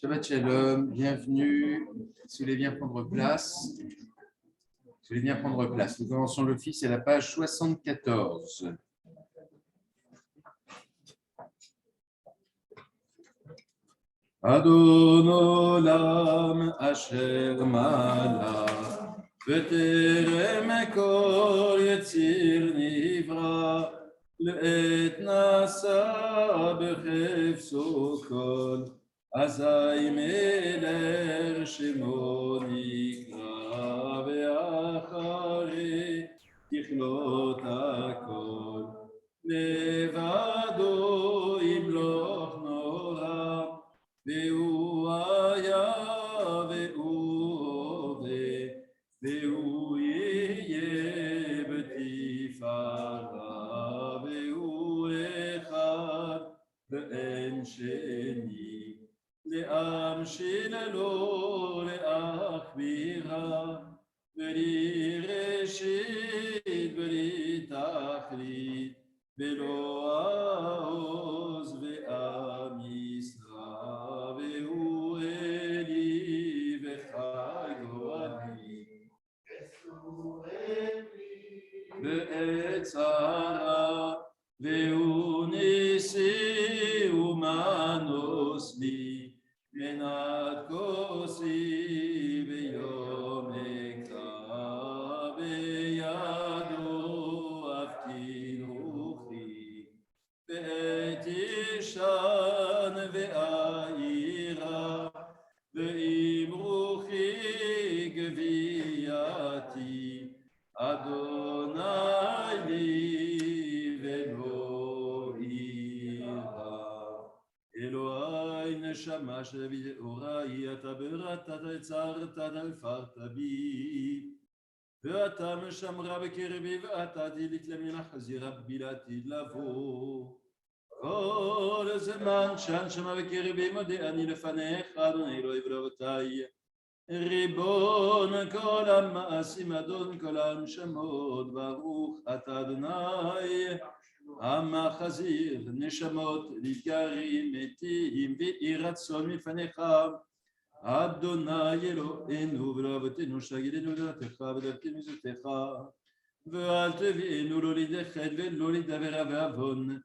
Shabbat Shalom, bienvenue. Si vous voulez bien prendre place. Nous commençons l'office à la page 74. Adon olam asher mala v'terem kol yetzir nivra le'et nasa b'chefso kol Azai meler shemo nikra ve'achare tichlot hakol levado imloch noram ve'hu haya ve'hu hove ve'hu yeh b'tifara ve'hu echad ve'en sheni לעם שללו להכבירה, בלי ראשית, בלי תכלית, בלא העוז ועם ישראל, והוא אלי וחי גורלי. בעת צרה, והוא ניסי ומנוס לי. מנת כוסי ביום אקרא בידו אבקין רוחי בעת ישן ואירה ואם רוחי גבייתי אדוני לי ולא אירה אלוהי נשמה שבי אוראי, אתה בראת, אתה יצרת, אתה הפרת בי, ואתה משמרה בקרבי, ואתה תהילית למין החזירה בלעתיד לבוא. כל זמן שהנשמה בקרבי מודה אני לפניך, אדוני אלוהי ואלוהותי, ריבון כל המעשים, אדון כל הנשמות, ברוך אתה אדוני, המחזיר נשמות לבקרים מתים ויהי רצון מפניך אדוני אלוהינו ולאבותינו שגידנו לדרכך ודרכי מזותך ואל תביאנו לא לידי חטא ולא לדבר ועוון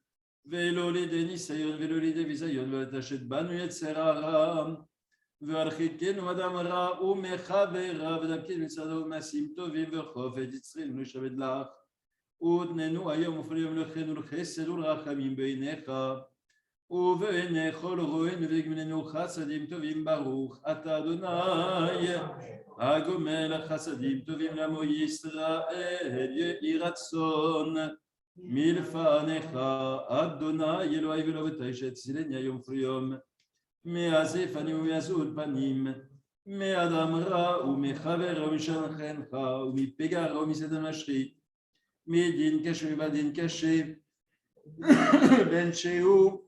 ולא לידי ניסיון ולא לידי ביזיון ואל תשת בנו יצר הרע והרחיקנו אדם רע ומחברה ודרכנו מצדו ומעשים טובים וחופת יצרנו לשבת לך ותננו היום וכל יום לכנו לחסד ולרחמים בעיניך ובעיני כל רואינו וגמלנו חסדים טובים ברוך אתה אדוני הגומל חסדים טובים לעמו ישראל יהי רצון מלפניך אדוני אלוהי ואלוהותי שתצילני היום וכל יום מעזי פנים ומעזות פנים מאדם רע ומחבר ומשכנך ומפגע ומסדם משחית מדין קשה ובדין קשה, בין שהוא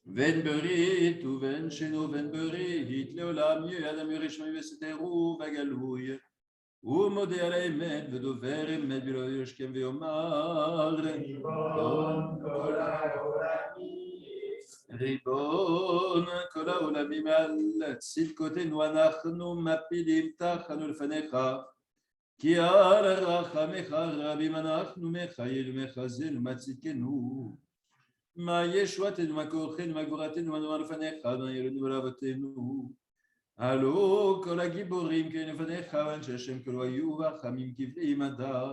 בין ברית ובין שנו ובין ברית, לעולם יהיה אדם ירשמי וסתרו וגלוי, ומודה על האמת ודובר אמת ולא ישכם ויאמר, ריבון כל העולמים על צדקותינו אנחנו מפילים תחנו לפניך, כי על רחמך רבים אנחנו מחייל ומחזל ומצדקנו מה ישועתנו מה כוחנו מה גבורתנו מה נאמר לפניך אדוני אלוהינו ולאבותינו הלא כל הגיבורים כן לפניך ואנשי השם כלו היו וחמים כבלי מדע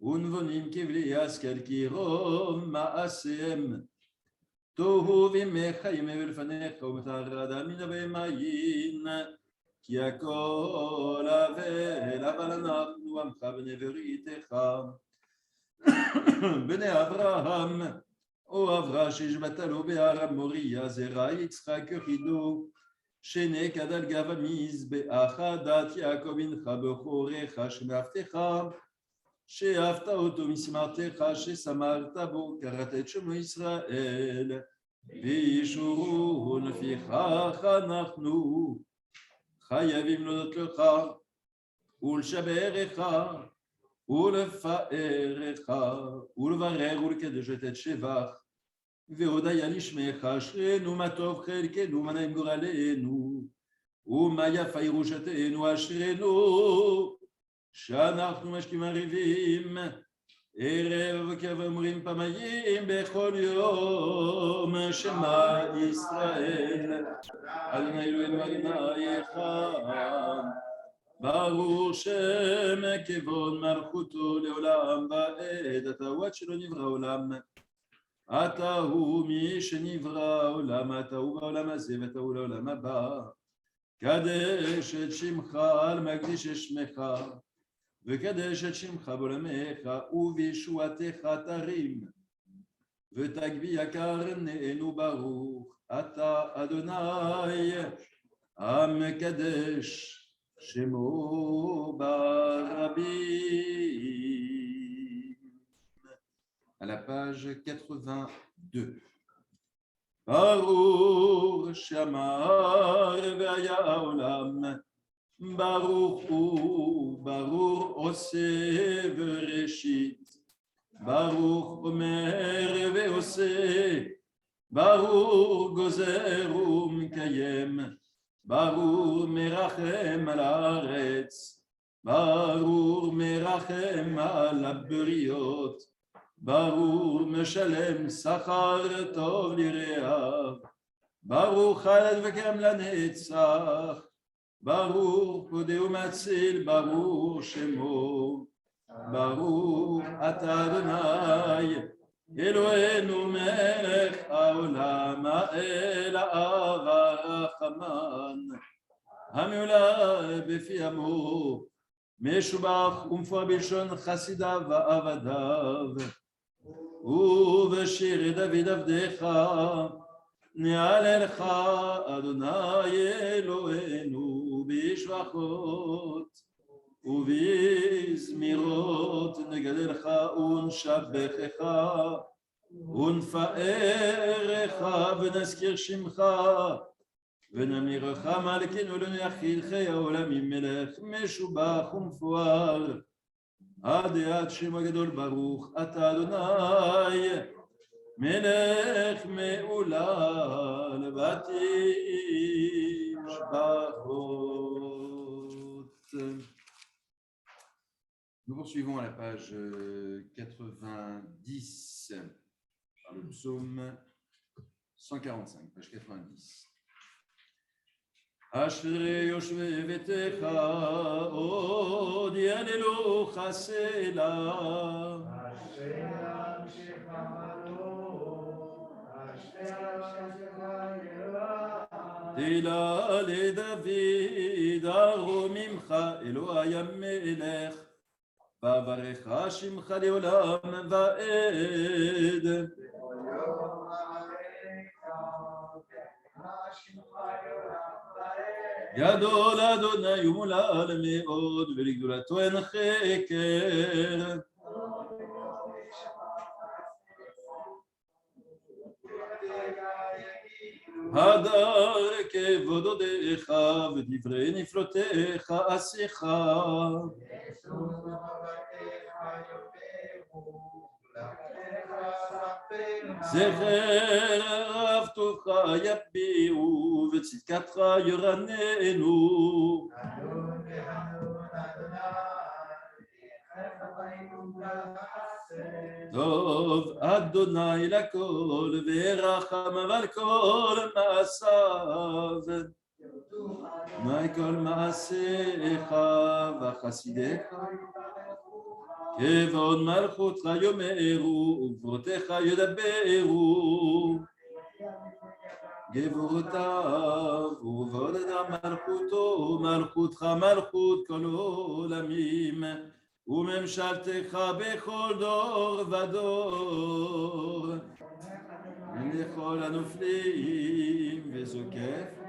ונבונים כבלי השכל כי רוב מעשיהם טובים מחיים ולפניך ומטהר אדם מן הבהמיים כי הכל אבל, אבל אנחנו עמך בני בריתך, בני אברהם, או אברהם שהשבעת לו בהר המוריה, זרע יצחק יחידו, שנקד על גב המזבח, דת יעקב בנך בכורך, שמאהבתך, שאהבת אותו משמרתך, ששמרת בו, קראת את שמו ישראל, וישורון לפיכך אנחנו, חייבים להודות לך ולשברך ולפארך ולברר ולקדש את שבח והודיה לשמך, אשרנו מה טוב חלקנו, מה נעים גורלנו, ומה יפה ירושתנו, אשרנו, שאנחנו משקים ערבים, ערב ובוקר ואומרים פעמיים בכל יום, שמע ישראל, אדוני אלוהינו אדוני אחד, ברוך שם כבוד מלכותו לעולם ועד, אתה הוא עד שלא נברא עולם. אתה הוא מי שנברא עולם, אתה הוא בעולם הזה ואתה הוא לעולם הבא. קדש את שמך על מקדיש את שמך, וקדש את שמך בעולמך ובישועתך תרים, ותגביה קרננו ברוך, אתה אדוני המקדש שמו ברבים. À la page 82. Baruch Shamar ve'aya olam, Baruch hu, Baruch oseh v'reshit, Baruch omer ve'oseh, Baruch gozer u'mkayem, Baruch merachem al haaretz, Baruch merachem al habriot, ברוך משלם שכר טוב לרעיו, ברוך חלד וקם לנצח, ברוך פודה ומציל, ברוך שמו, ברוך אתה אדוני אלוהינו מלך העולם, האל האב הרחמן, המעולה בפי עמו, משובח ומפואר בלשון חסידיו ועבדיו, ובשיר דוד עבדך, נעללך אדוני אלוהינו בשבחות, ובזמירות נגדלך ונשבחך, ונפארך ונזכיר שמך, ונמירך מלכנו לנחיל חיי העולמים, מלך משובח ומפואר, עד שם הגדול ברוך אתה אדוני מלך מעולל ותשבחות. Nous poursuivons à la page 90 par le psaume 145, page 90. אשרי יושבי ביתך, עוד יעללוך סלה. אשרי אנשך מלוך, אשרי אנשך יראה. תהילה לדוד, ארום ממך אלוהי המלך, וברך שמך לעולם ועד. גדול אדוני ומולל מאוד, ולגדולתו אין חקר. הדר כבודותיך ודברי נפלותיך עשיך. זכר רב טובך יביעו וצדקתך ירננו. טוב אדוני לכל ורחם על כל מעשיו. מה כל מעשיך וחסידיך כבוד מלכותך יאמרו וגבורתך ידברו. גבורותיו ובעודד מלכותו, מלכותך מלכות כל עולמים, וממשלתך בכל דור ודור. לכל הנופלים וזוקף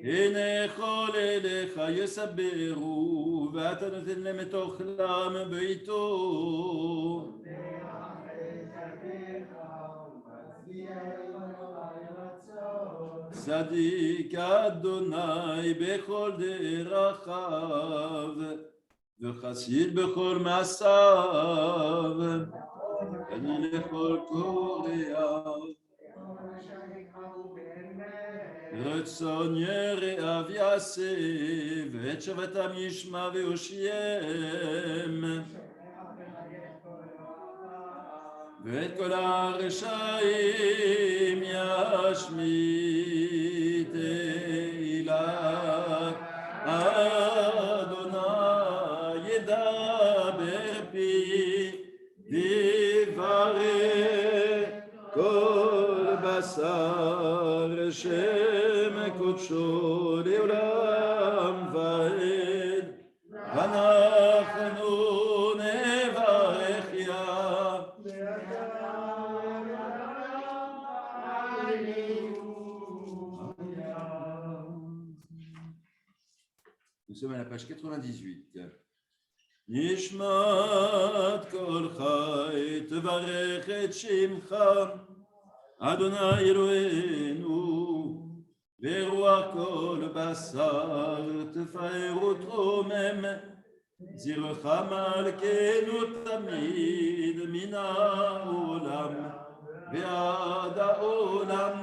הנה כל אליך יסברו, ואתה נותן להם את אוכלם בעיתו. צדיק אדוני בכל דרכיו, וחסיד בכל מעשיו. אני לכל קוריאה. רצון יראיו יעשה, ואת שבתם ישמע ויושיים. ואת כל הרשעים ישמיט אילת. אדוני ידבר פי, ויברך כל בשר, שם קודשו לעולם ועד. ואנחנו נברך יה. Nous sommes à la page 98. נשמת כל חי תברך את שמך, אדוני אלוהינו, ורוח כל בשר תפאר ותרומם. זרעך מלכנו תמיד מן העולם ועד העולם.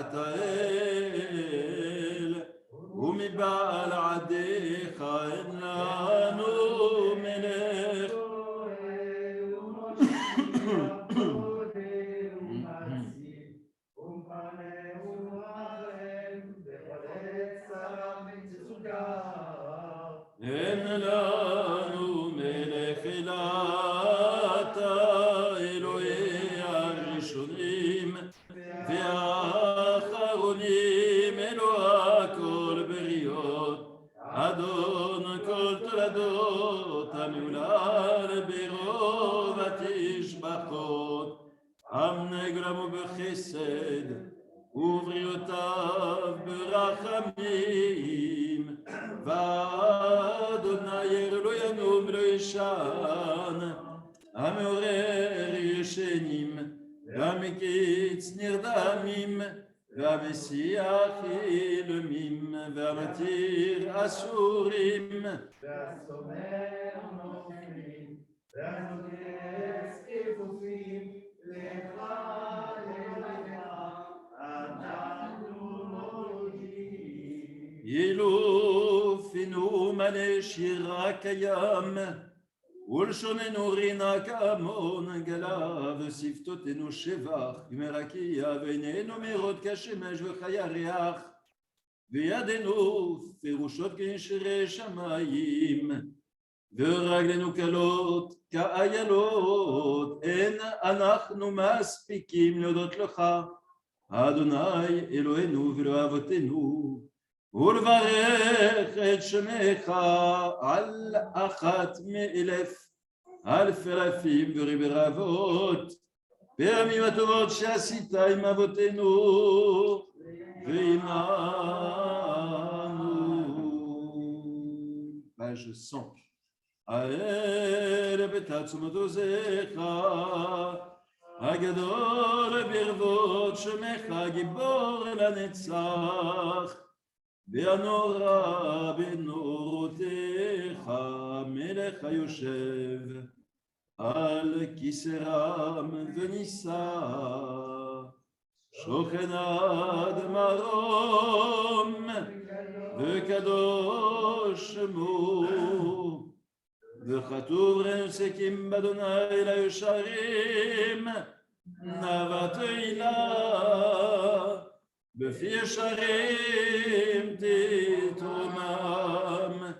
אתה אל, ומבעל עדיך אין לנו מלך. אין לנו מלך אלא אתה, אלוהי הראשונים והאחרונים, אלוה כל בריות, אדון כל תולדות, המהולל ברוב התשבחות, המנגלם ובחסד, ובריאותיו ברחמים. ואדוני אלוהינו ולא ישן, המעורר ישנים, והמקיץ נרדמים, והמסיח אילמים, והמתיר אסורים. והסומר נופלים, והנוגס כפופים, לך אלוהיך, אנחנו מודים. ילופינו מלא שירה קיים, ולשוננו רינה כמון גלה, ושפתותינו שבח כמרקיע, ועינינו מאירות כשמש וכירח, וידינו פירושות כנשרי שמיים, ורגלינו קלות כאיילות. אין אנחנו מספיקים להודות לך, אדוני אלוהינו ולא אבותינו, ולברך את שמך על אחת מאלף, אלף אלפים וריבי רבות, פעמים הטובות שעשית עם אבותינו ועמנו. פאז' 100. האל בתעצומות עוזיך, הגדול ברבות שמך, גיבור לנצח, והנורא בנורותיך, מלך היושב על כיסא רם ונישא, שוכן עד מרום, וקדוש שמו, וכתוב רנצקים באדוני לישרים, נאוות תהילה, בפי ישרים תתרומם,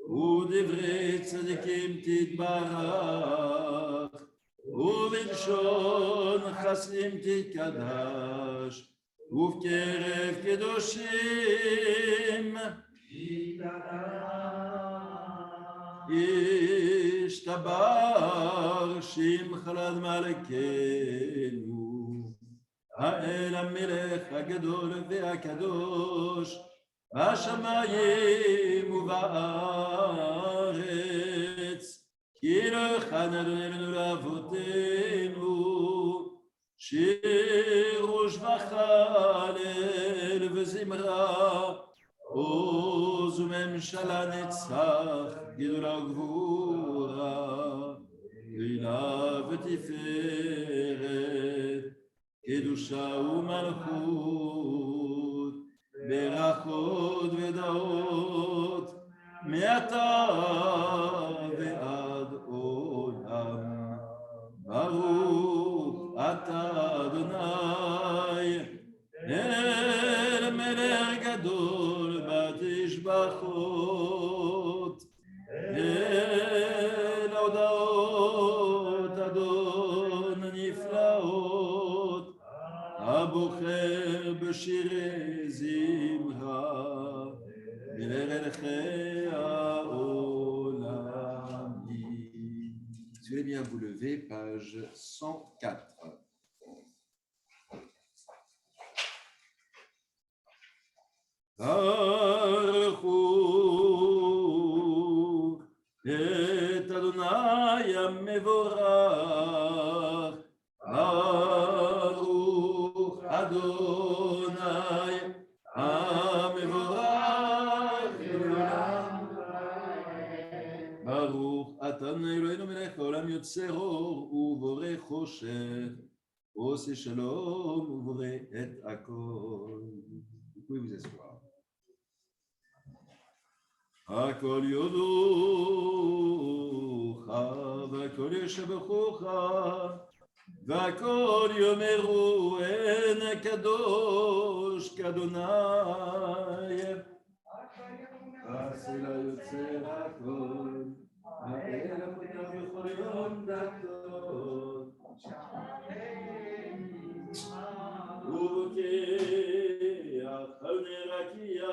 ודברי צדיקים תתברך, ובלשון חסדים תתקדש, ובקרב קדושים ישתבח שמך לעד מלכנו, האל המלך הגדול והקדוש, בשמיים ובארץ, כי לך נדוננו לאבותינו, שיר ושבח הלל וזמרה, עוז וממשלה נצח, גדולה וגבורה, גאולה ותפארת, קדושה ומלכות, ברכות ודעות, מעתה ועד עולם. ברוך אתה אדוני, אל מלך גדול בתשבחות, אל הודעות אדון נפלאות, הבוחר בשירי זמרה, מלכי העולמים. Si vous voulez bien vous lever, page 104. ברכו את אדוני המבורך, ברוך אדוני המבורך לעולם. ברוך אתה אלוהינו מלך העולם יוצר אור ובורא חושך, עושה שלום ובורא את הכל. Vous pouvez vous asseoir. הכל יודוך והכל ישבחוך והכל יאמרו אין קדוש כאדוני, הסלע יוצר הכל, האל הפותח בכל יום דלתות, ובוקח על נר רקיע,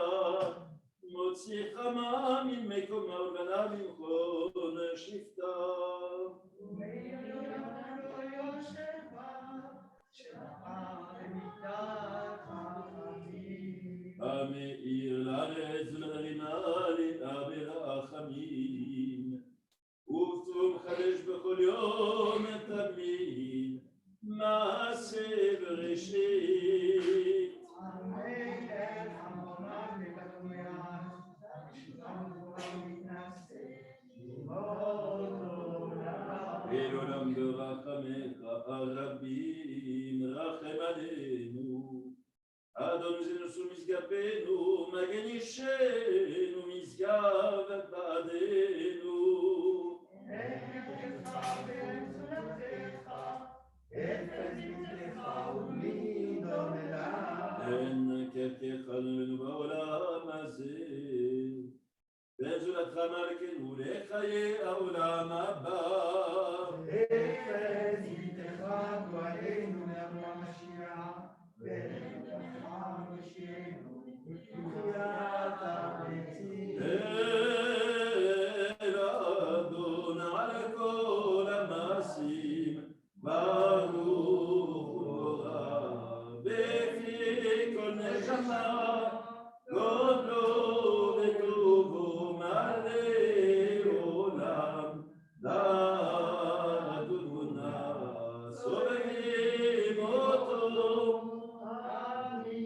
מוציא חמה ממקומה ובנה במכון שבטה. המאיר לארץ ולרינה לידה ברחמים, ובצום חדש בכל יום תמיד, מעשה בראשית. אל עולם ברחמך הרבים רחם עלינו, אדון זנוסו משגבנו, מגן אישנו משגב בעדנו. אין כרכך לנו בעולם הזה, וזולתך מלכנו לחיי העולם הבא. אפס איתך גואלנו לעולם השירה, ולתך משיענו בתחיית המתים. אל אדון על כל המעשים, ברוך הוא בפי כל נשמה, גודלו וטובו מלא עולם, לאדונה סובבים אותו. אני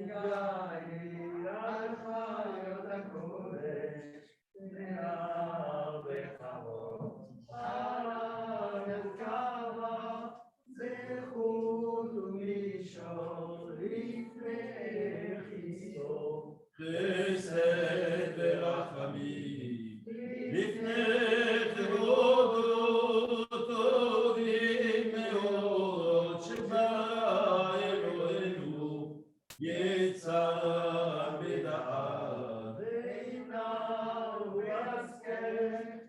גאל על חיות הקודש, נאר וחמור, על המרכבה, זכות ומישור לפני חיסו. חסד ורחמים לפני חברו טובים מאוד, שברא אלוהינו יצר בדעת ועינה ובהשכל,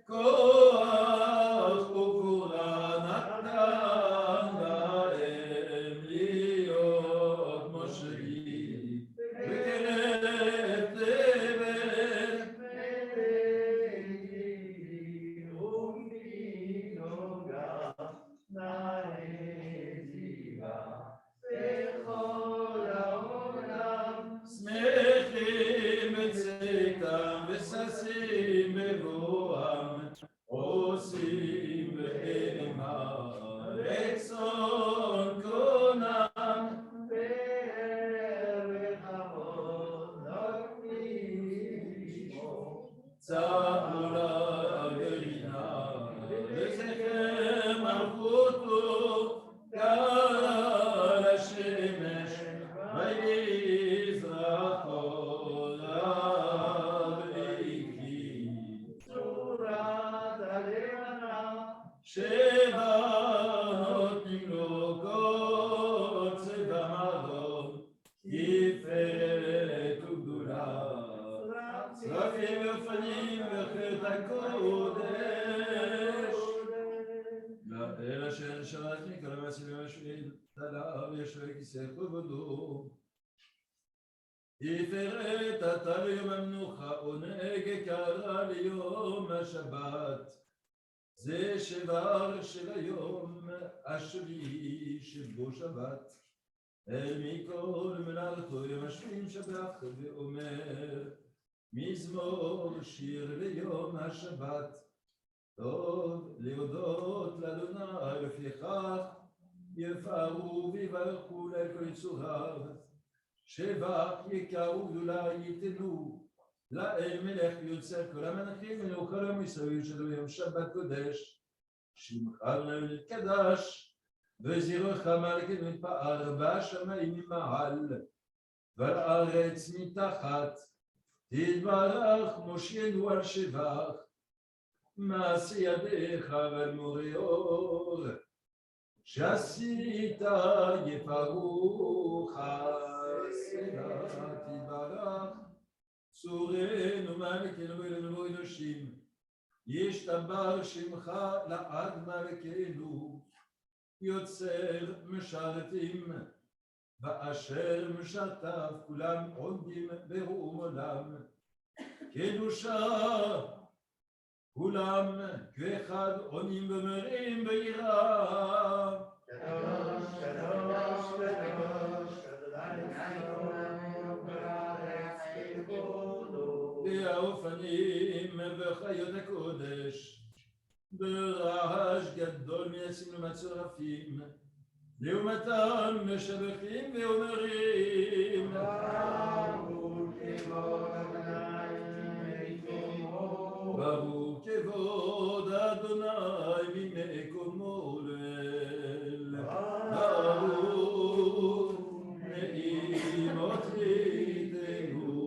כוח וגבורה נתן להם להיות מושלים בקרב תבל ומנוגה נעזיבה בכל העולם. עליו ישב כיסא כבודו. יפרט אתה ליום המנוחה, עונג קרא ליום השבת. זה שבר של היום השביעי שבו שבת. אל מכל מלאכתו יום השביעי שבח ואומר, מזמור שיר ליום השבת. טוב להודות לאדוני, לפיכך יפארו ויברכו לכל יצוריו. שבח יקראו גדולה ייתנו לאל מלך ויוצר כל המלכים ולכל עם ישראל שלו יום שבת קודש. שמך נתקדש וזרעך מלכנו יתפאר בשמיים ממעל והארץ מתחת. תתברך מושיענו על שבח, מעשה ידיך ועל מורי אור שעשית יפארו חסדה. תתברך צורנו מלכנו ואלוהינו אנושים, ישתבח שמך לעד מלכנו. יוצר משרתים באשר משרתיו כולם עומדים ברום עולם. קדושה כולם כאחד עונים ומרים ביראה. קדוש קדוש קדוש והאופנים וחיות הקודש ברעש גדול מייסים ומצורפים. לעומתם משבחים ואומרים, ברוך כבוד אדוני ממקומו לאל. ברוך נעימות לידינו.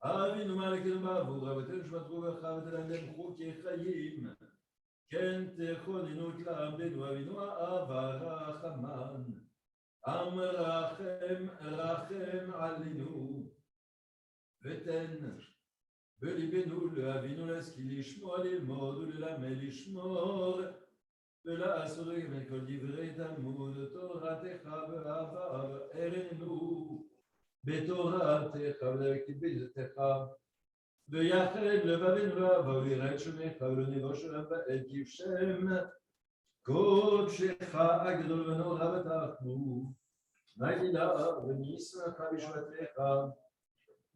אבינו מלכנו בעבור רבותינו שבטחו בך ותן להם חוקי חיים. כן תכוננו את לעמדנו אבינו האב הרחמן. עם רחם עלינו ותן בליבנו לאבינו להשכיל לשמוע ללמוד וללמד לשמור ולעשות את כל דברי תלמוד תורתך בעבר ארנו בתורתך ולכיבדתך ויחד לבבינו לאהבה ויראת שמך ולנבוש עליו בעת כבשם קודשך הגדול ונורא בטחנו נגילה ונשמח בשבתך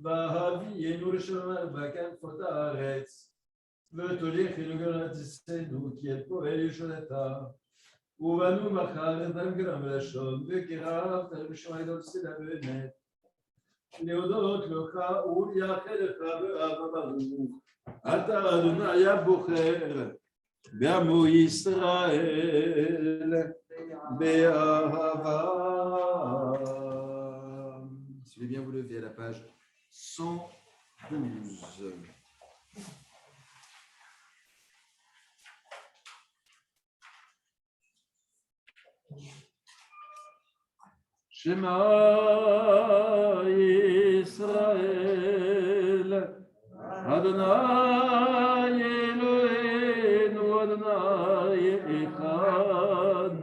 והביאנו לשלום על בכנפות הארץ ותוליכנו גרצנו כי אל פועל ישועתה ובנו מחר אדם גרם לשון, וקרבת בשמיים סלע באמת. להודות לך ולייחד לך באהבה ברוך. אתה אדוני הבוחר בעמו ישראל באהבה. Si vous voulez bien vous lever à la page 112. Shema Yisrael Adonai Eloheinu Adonai Echad.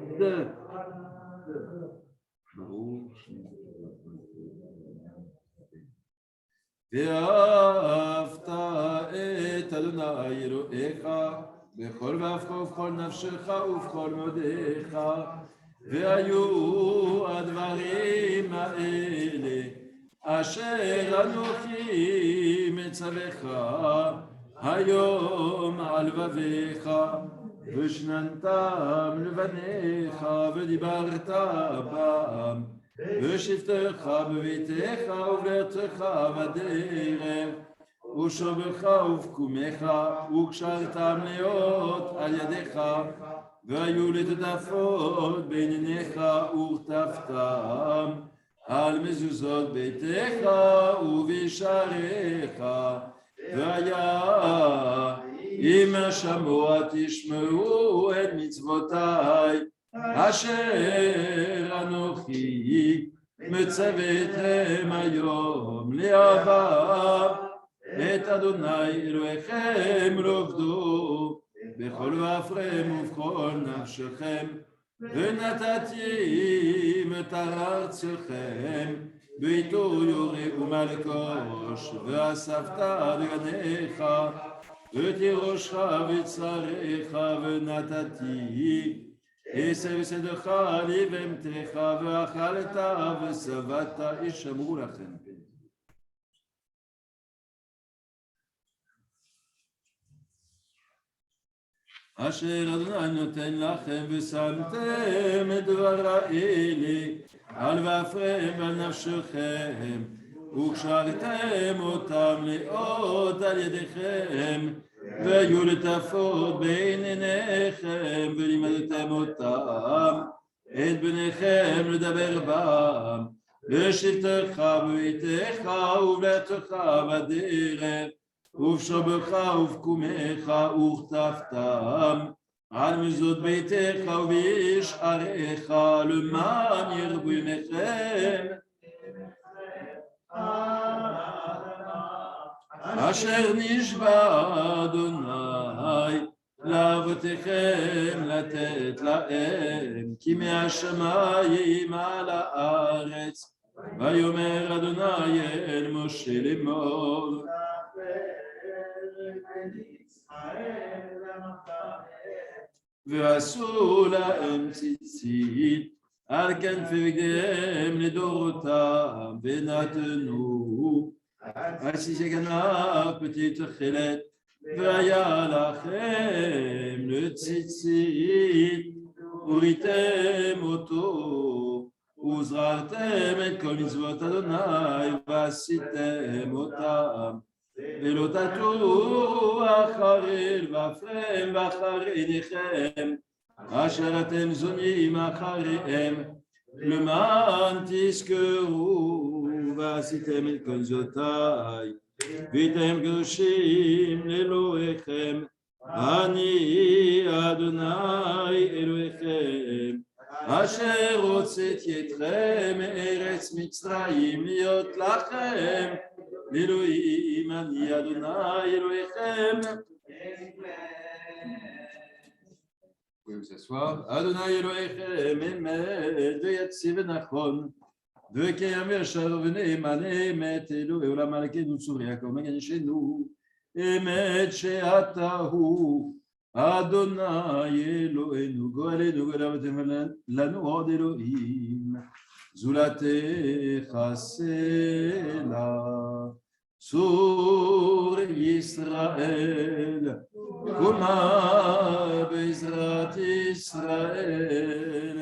ואהבת את אדוני אלוהיך בכל ואהבך ובכל נפשך ובכל מאודך. והיו הדברים האלה אשר אנוכי מצווך היום על לבביך, ושננתם לבניך ודיברת בם, ושבתך בביתך ובארצך בדרך, ושובך ובקומך, וקשרתם להיות על ידיך, והיו לטטפות בין עיניך וכתבתם על מזוזות ביתך ובשעריך. והיה אם שמוע תשמעו את מצוותיי אשר אנוכי מצוויתם היום לאהבה את אדוני אלוהיכם לעובדו בכל ואפרם ובכל נפשכם, ונתתי מטר ארצכם בעיטור יורה ומלקוש, ואספת בגניך ותירושך וצריך, ונתתי עשב שדך לבהמתך, ואכלת ושבעת, ישמרו לכם. אשר אדוני נותן לכם, ושמתם את דבר האלה על ואפרם ועל נפשכם, וקשרתם אותם לאות על ידיכם, והיו לטפות בין עיניכם, ולימדתם אותם את בניכם לדבר בם, בשבתך בביתך ובארצך בדרך, ובשובך ובקומך וכתבתם על מזוזות ביתך ובשעריך, למען ירבו ימיכם אשר נשבע אדוני לאבותיכם לתת להם, כי מהשמיים על הארץ. ויאמר אדוני אל משה לאמור, ועשו להם ציצית על כנפי בגדיהם לדורותם, ונתנו על ציצי כנף פתית תכלת, והיה לכם לציצית וריתם אותו, וזררתם את כל מצוות אדוני ועשיתם אותם, ולא תטעו אחרי ואפרם ואחרי עיניכם אשר אתם זונים אחריהם, למען תזכרו ועשיתם את כל זאתי, והייתם קדושים לאלוהיכם, אני אדוני אלוהיכם אשר הוצאתי אתכם מארץ מצרים להיות לכם לאלוהים, אני אדוני אלוהיכם. Vous pouvez vous asseoir. Adonai Elohechem emet ויציב ונכון, וקיים וישר ונאמן אמת, אלוהי עולם מלכנו צור יעקב מגן ישנו, אמת שאתה הוא אדוני אלוהינו גואלנו גאלתם לנו עוד אלוהים זולתך סלה. Sur Israël, Kuma Bezrat Israël,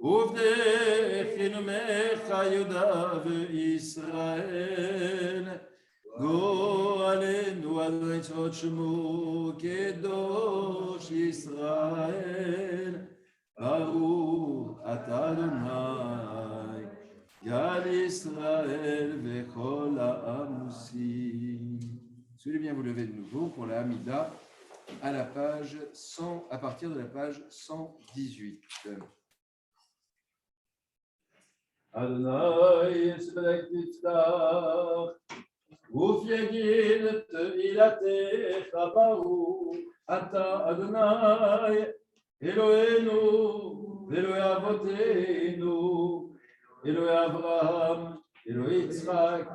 Uvdechinu Mecha Yuda Israël, Go Alenu Adonai Tzvot Shemu Kedosh Israël, Baruch Ata Adonai, Yad Israël Vechol Ha'amusim. Si vous voulez bien vous lever de nouveau pour la Hamida à la page 100, à partir de la page 118. Adonai Yisrael Tiftach Uf Yagid Te'ilatecha Baruch Ata Adonai Eloheinu Elohei Avotenu Elohei Abraham, Elohei Yitzchak,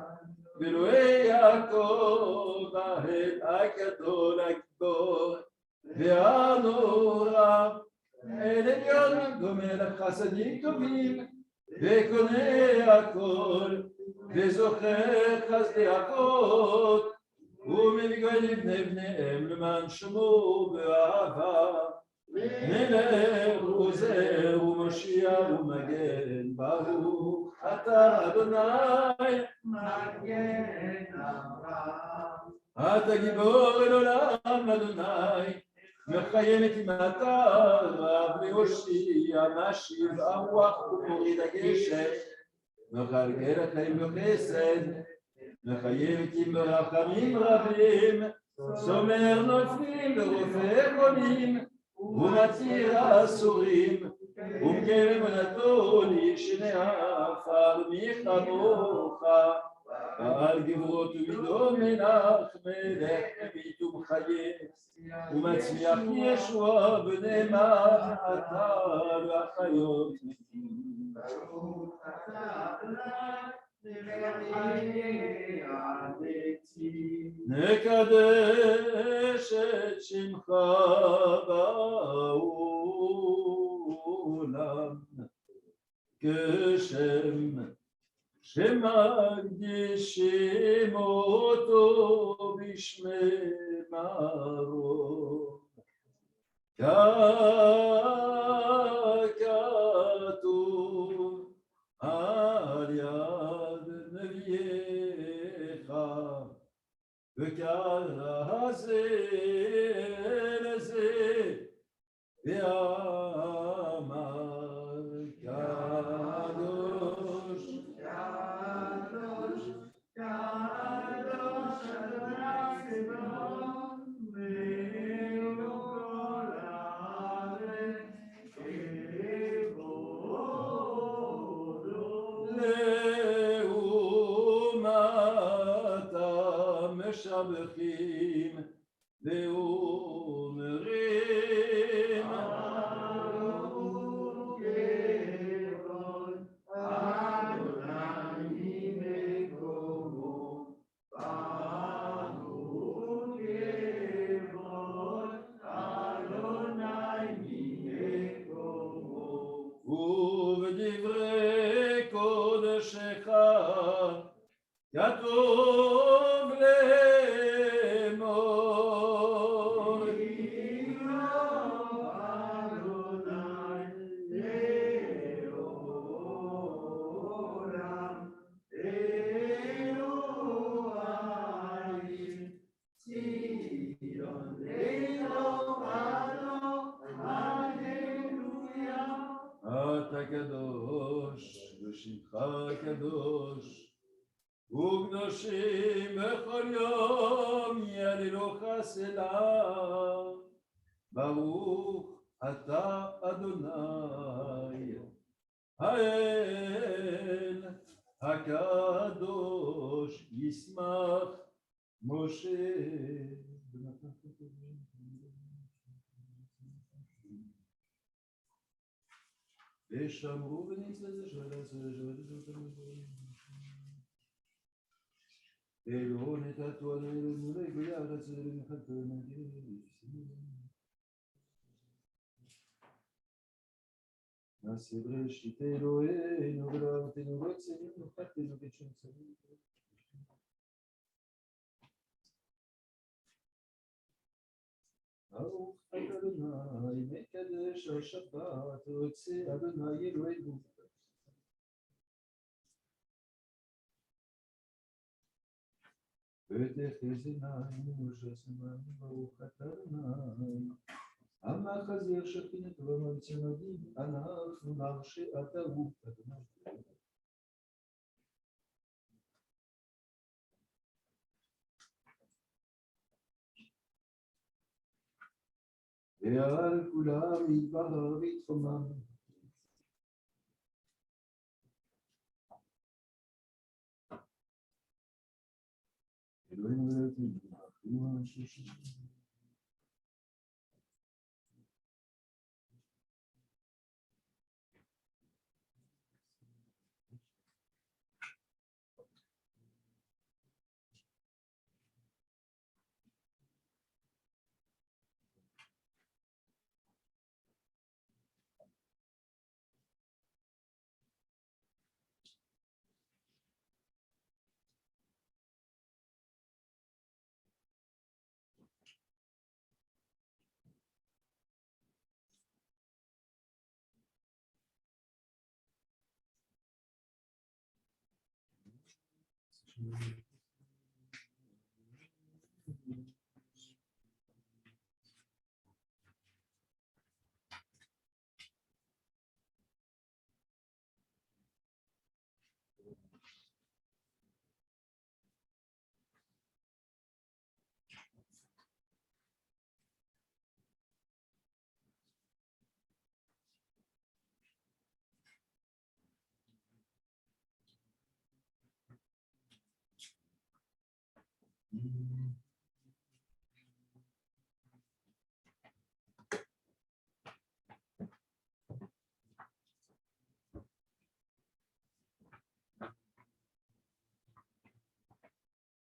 Elohei Yaakov, Ahel Hakadol Hakbor, Ve'anora, El Elyon, Gomel HaChasadim Tovim, Ve'konei Hakol, Ve'zocher Chasdei Hakot, U'mevigoy Livnei Bneihem Leman Shemo Ve'ahava, מלך עוזר ומושיע ומגן ברוך אתה אדוני מגן אברהם אתה גיבור אל עולם אדוני מחיים את אימתה רב להושיע משיב הרוח ומוריד הגשם מחלגל החיים בחסד מחיים את ברחמים רבים סומר נופלים ורופא חולים ומתיר האסורים, ומקרב אמונתו לישני העפר מחמוך, ועל גבורות ומידו מלך מלך ממית ומחיה, ומצמיח ישוע ונאמר אתה והחיות מתים. נקדש את שמך בעולם כשם שמקדישים אותו בשמי מרום ככתוב על יד נביאך וקרא זה לזה ואמר קדוש קדוש קדוש אדוני צבאות מלך כל הארץ כבודו לעומתם משבחים ואומרים ברוך גדול אדוני ממקומו ברוך גדול אדוני ממקומו ובדברי קודשך כתוב לאמור אדוני לעולם אלוהי ציון אלוהינו הללויה אתה קדוש ושמך קדוש וקדושים בכל יום יהללוך סלה ברוך אתה אדוני האל הקדוש ישמח משה ושמרו ונצלו אלוהי נתתו עלינו לגויה רצון מחתו נעשה בראשית אלוהינו ולאבותינו רוצים וחתנו כשם צדיק ברוך אתה אדוני מקדש השבת רוצה אדוני אלוהינו. ותחז עיניים ושמיים ברוך אתה אדוני. המחזיר שכינת ומלצמדים אנחנו נרשה עתהו אדוני. ועל כולם יתברר ויתרומם. אלוהינו אלוהינו, אחינו השלישי.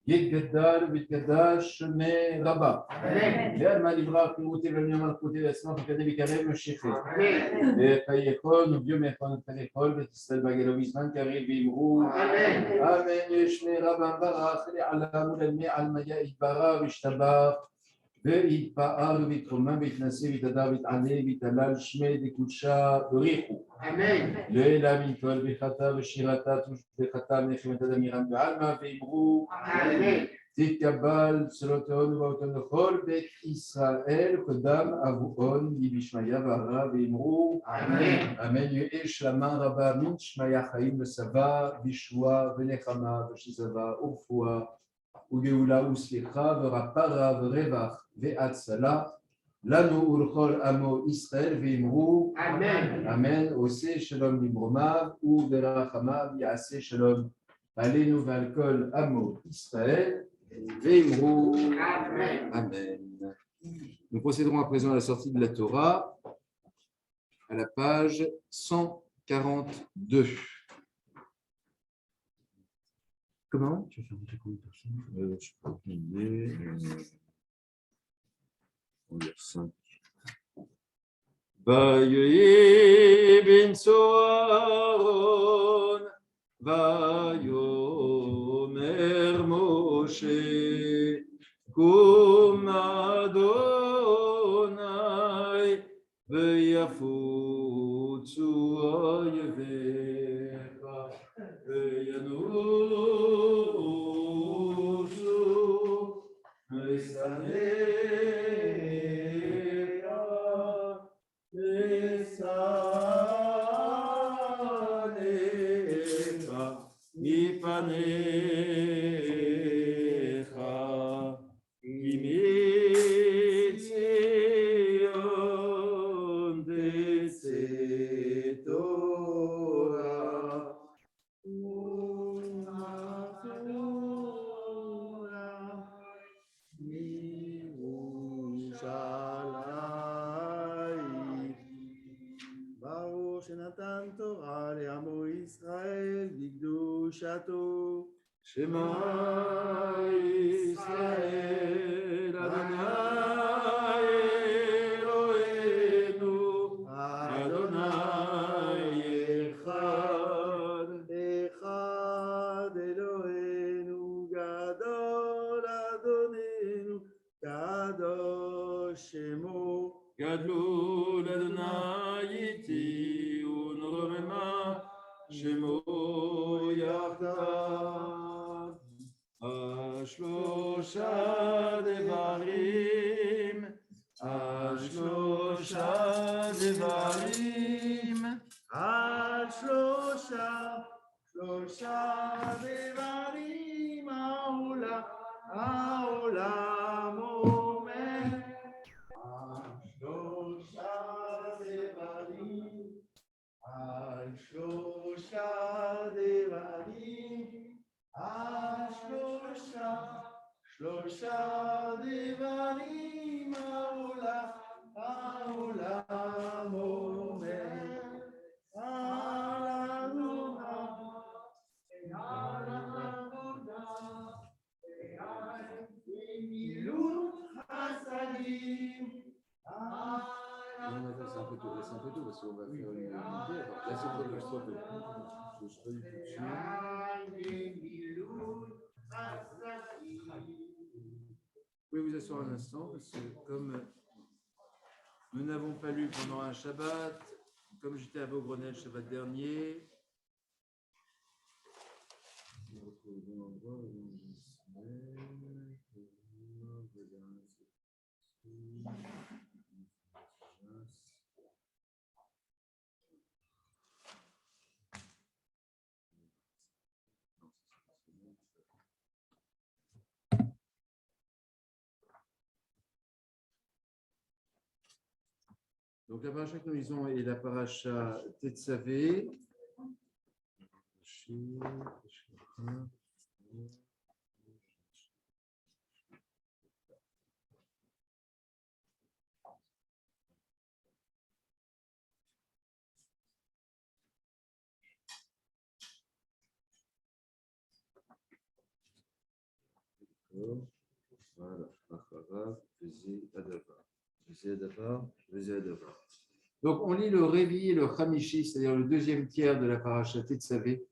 יתגדל ויתקדש שמי רבה. ועל מה נברא פירותי ולמי המלכותי לעצמו וכדי ויקרב משיחי. ויכול וביום יכול ותכול ותסתל בגלו בזמן קריב ואמרו אמן ישמי רבה ברך לעלם ולמי עלמיה יתברא וישתבח ויתפאר ויתרומם ויתנשא ויתהדר ויתעלה ויתהלל שמי דקודשה בריחו. אמן. לעילא מכל ברכתה ושירתה ותשבחתה מלחמת אדמירם בעלמא ואמרו אמן. תתקבל צלותיהון ובאותיהון לכל בית ישראל קדם אבואון מבשמיה והרע ואמרו אמן. אמן. יהא שלמה רבה מן שמיה חיים ושבע בישועה ונחמה ושזבה ורפואה וגאולה וסליחה ורפרה ורווח והצלה לנו ולכל עמו ישראל ואמרו אמן. אמן. עושה שלום במרומיו וברחמיו יעשה שלום עלינו ועל כל עמו ישראל ואמרו amen. Amen. Nous procéderons à présent à la sortie de la Torah à la page 142. Comment? Tu vas faire monter combien de personnes? Je ne sais pas. On va dire 5. ויהי בנשוא אהרון ויאמר משה קום אדוני ויפוצו אויביך וינוסו משנאיך לשנאיך מפניך כי מציון תצא תורה ברוך שנתן תורה לעמו ישראל בקדושתו. שמע ישראל אדוני אלוהינו אדוני אחד אחד אלוהינו גדול אדוננו קדוש גדלו לאדוני איתי ונרוממה שמו יחדיו. השלושה דברים, השלושה דברים, שלושה דברים העולם אומר. שלושה דברים העולם אומר. C'est un peu tôt parce qu'on va faire une guerre. Là, c'est pour le strophe. Je serai tout Vous pouvez vous asseoir un instant parce que comme nous n'avons pas lu pendant un Shabbat, comme j'étais à Beaugrenelle le Shabbat dernier, je me retrouve au bon endroit. Donc la paracha que nous lisons est la paracha Tetzavé. Voilà, donc on lit le Révi et le Chamishi, c'est-à-dire le deuxième tiers de la paracha Tetzavé.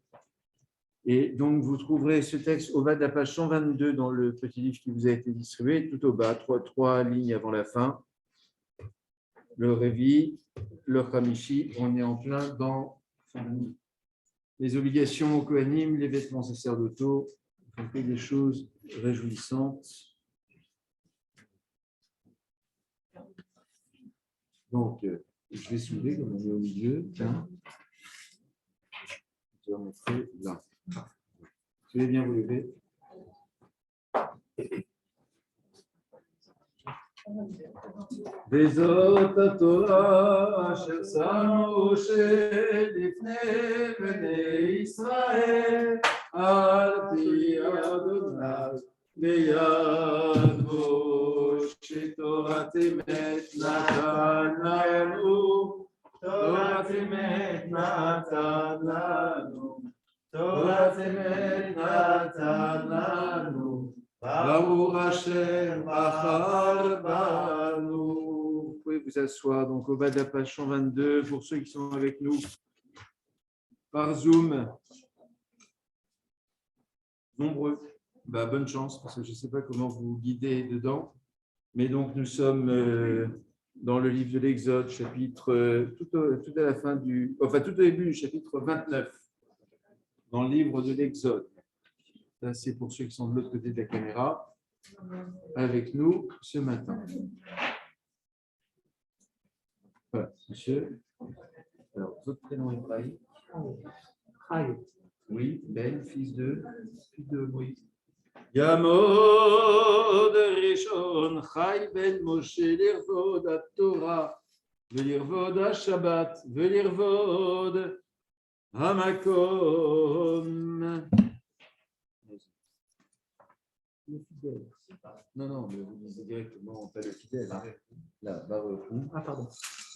Et donc vous trouverez ce texte au bas de la page 122 dans le petit livre qui vous a été distribué, tout au bas, trois lignes avant la fin. Le Révi, le Chamishi, on est en plein dans les obligations au Kohanim, les vêtements sacerdotaux, on fait des choses réjouissantes. Donc, je vais soulever comme on est au milieu. Tiens. Je vais montrer là. Soyez bien vous lever. וזאת התורה אשר שמו שלפני בני ישראל על פי אדוני ביד משה תורת אמת נתן לנו תורת אמת נתן לנו תורת אמת נתן לנו Baruch Hashem Bachar Banu. Vous pouvez vous asseoir donc au bas de la page 122 pour ceux qui sont avec nous par Zoom. Nombreux. Bonne chance parce que je ne sais pas comment vous guidez dedans. Mais donc nous sommes dans le livre de l'Exode, chapitre tout à la fin tout au début du chapitre 29, dans le livre de l'Exode. Ça, c'est pour ceux qui sont de l'autre côté de la caméra, avec nous ce matin. Voilà, monsieur. Alors, votre prénom hébraïque. Chai. Oui, Ben, fils de Moïse. Yamod Rishon Chai Ben Moshe lirvod ha-Torah, velirvod ha-Shabbat, velirvod ha-Makom. Le fidèle. Non, mais vous lisez directement, pas le fidèle. Hein. Là, Baruchou. Ah, pardon.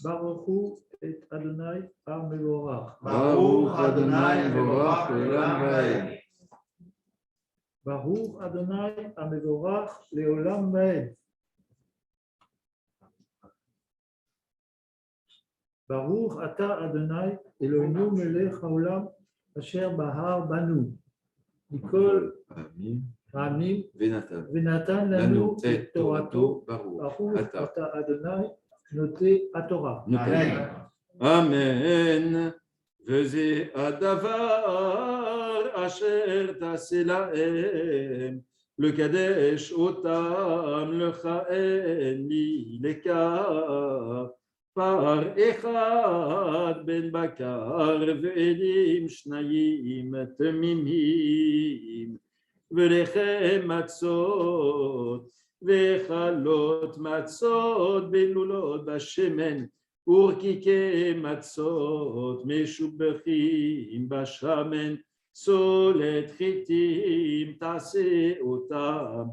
Baruchou et Adonai Mevorach. Baruch Adonai Mevorach Leolam Vaed. Baruch Adonai Mevorach Leolam Vaed. Baruch Ata Adonai Eloheinu Melech Haolam Asher Bahar Banu. Nicole. Amin. Amin. Venatan. Venatan Lanu et Torato. Baruch Ata Adonai noté à Torah. Amen. Amen. וזה הדבר אשר תעשה להם, לקדש אותם לך אין לי לקח. פר אחד בן בקר ואלים שניים תמימים, ולחם מצות וחלות מצות בלולות בשמן, ורקיקי מצות משובחים בשמן, סולת חיטים תעשה אותם,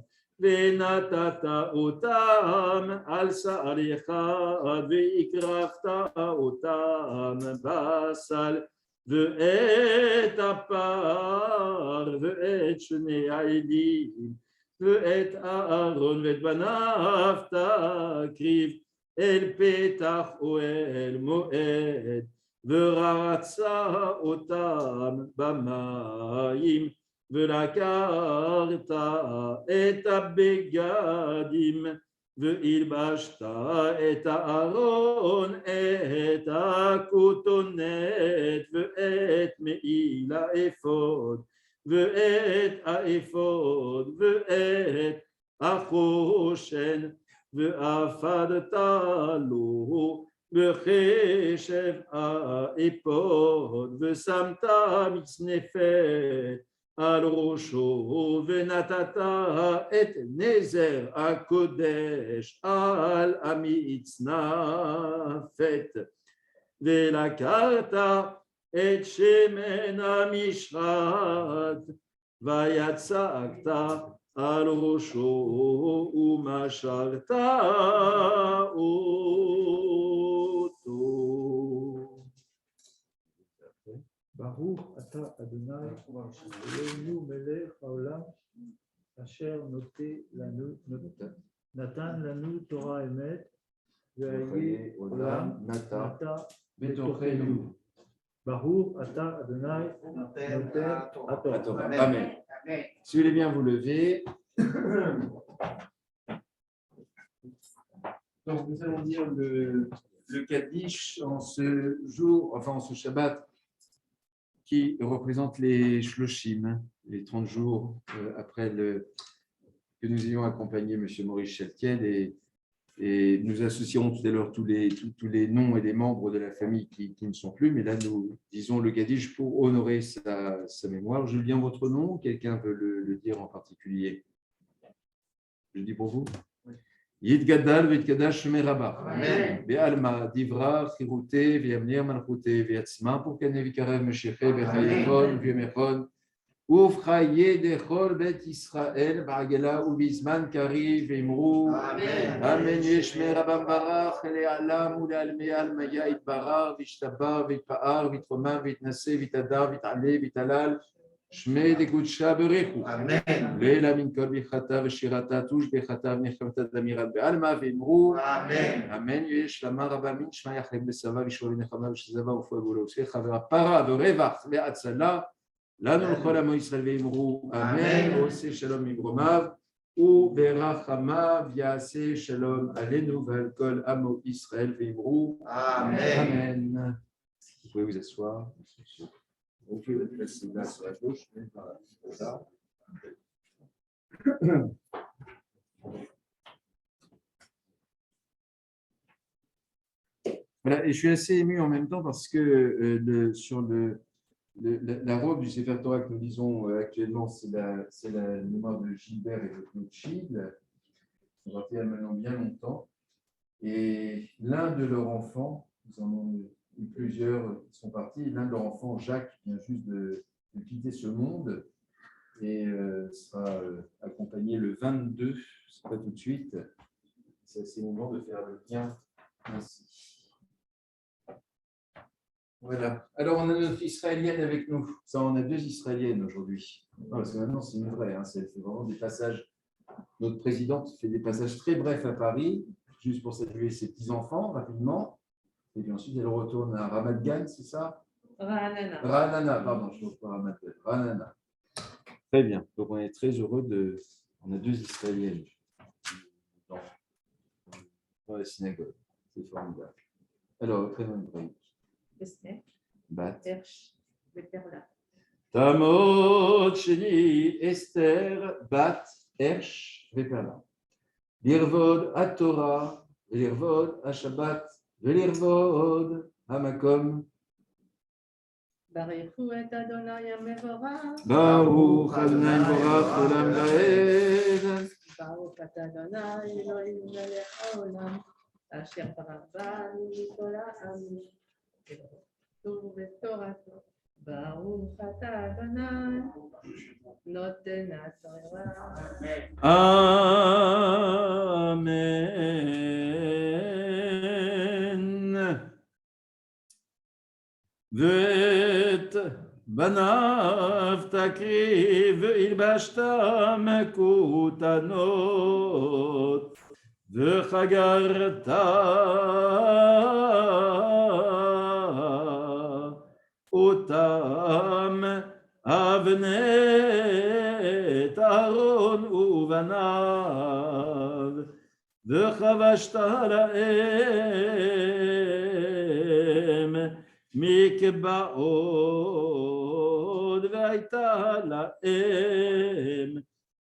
ונתת אותם על שר אחד, והקרבת אותם בסל, ואת הפר ואת שני העדים ואת אהרון ואת בניו תקריב אל פתח אוהל מועד, ורצה אותם במים, ולקחת את הבגדים, והלבשת את הארון את הכותונת ואת מעיל האפוד, ואת האפוד ואת החושן, ואפדת לו בחשב האפוד, ושמת מצנפת על ראשו, ונתת את נזר הקודש על המצנפת, ולקחת את שמן המשחת, ויצקת על ראשו ומשרת אותו. ברוך אתה אדוני אלוהינו מלך העולם, אשר נתן לנו תורה אמת, וחיי עולם נטע בתוכנו. ברוך אתה אדוני נותן התורה. Amen. Si vous voulez bien vous lever. Donc nous allons dire le Kaddish en ce jour, enfin en ce Shabbat, qui représente les Shloshim, les 30 jours après que nous ayons accompagné M. Maurice Cheltiel, et nous associerons tout à l'heure tous les noms et les membres de la famille qui ne sont plus, mais là nous disons le Kaddish pour honorer sa mémoire. Julien, votre nom, quelqu'un veut le dire en particulier? Je le dis pour vous. Yitgadal v'yitkadash shmei Rabba. Be'alma divra chirute v'yamnir malchute v'yatzma pour kane v'karev mesheche v'chayechon v'yemechon ufchaye dechol bet Israël ba'agela ubizman kari v'imru. Amen. Yeshmei Rabba barach le'alam u'le'almei almaya itbarach v'ishtabar v'itpa'ar v'itchomam v'itnaseh v'itadar v'it'aleh v'it'alal שמי דקודשה ברכו, לילה מן כל ברכתה ושירתה תוש ברכתה ונכבתה דמירת בעלמא ואמרו אמן. יש למה רבה מן שמע יחלם בסבה וישאול נחמה ושזבה ופועל ולעושך והפרה ורווח והצלה לנו לכל עמו ישראל ואמרו אמן. ועושה שלום ממרומיו וברחמיו יעשה שלום עלינו ועל כל עמו ישראל ואמרו אמן. Vous pouvez vous asseoir. Vous pouvez vous placer là sur la gauche, mais voilà. Voilà, et je suis assez ému en même temps parce que sur la robe du Sefer Torah que nous lisons actuellement, c'est la mémoire de Gilbert et de Claude Schild, qui ont été maintenant bien longtemps. Et l'un de leurs enfants, nous en avons eu plusieurs qui sont partis, l'un de leurs enfants, Jacques, vient juste de quitter ce monde et sera accompagné le 22, c'est pas tout de suite. C'est assez moment de faire le lien ainsi. Voilà. Alors, on a notre Israélienne avec nous. Ça, on a 2 Israéliennes aujourd'hui. Non, parce que maintenant, c'est une vraie. Hein, c'est vraiment des passages. Notre présidente fait des passages très brefs à Paris, juste pour saluer ses petits-enfants rapidement. Et puis ensuite, elle retourne à Ramat Gan, c'est ça? Ranana, pardon, je ne trouve pas Ramat Gan. Ranana. Très bien. Donc, on est très heureux de. On a 2 Israéliennes dans la synagogue. C'est formidable. Alors, prénom hébraïque. Esther, Bat. Hersh, Beperla. Tamot Sheni Esther Bat Hersh Veperla. Lirvod HaTorah, Lirvod HaShabbat, Lirvod HaMakom. Baruchu et Adonai Mevorach. Baruch Adonai Borach Olam Vaed. Baruch et Adonai Elohim Melech Haolam. Asher bara banu mikol ha'amim. Ve'oratu v'torato. Baruch et Adonai noten haTorah. Amen. ואת בניו תקריב והלבשת מכותנות וחגרת אותם אבנת אהרון ובניו וחבשת להם מקבעות והייתה להם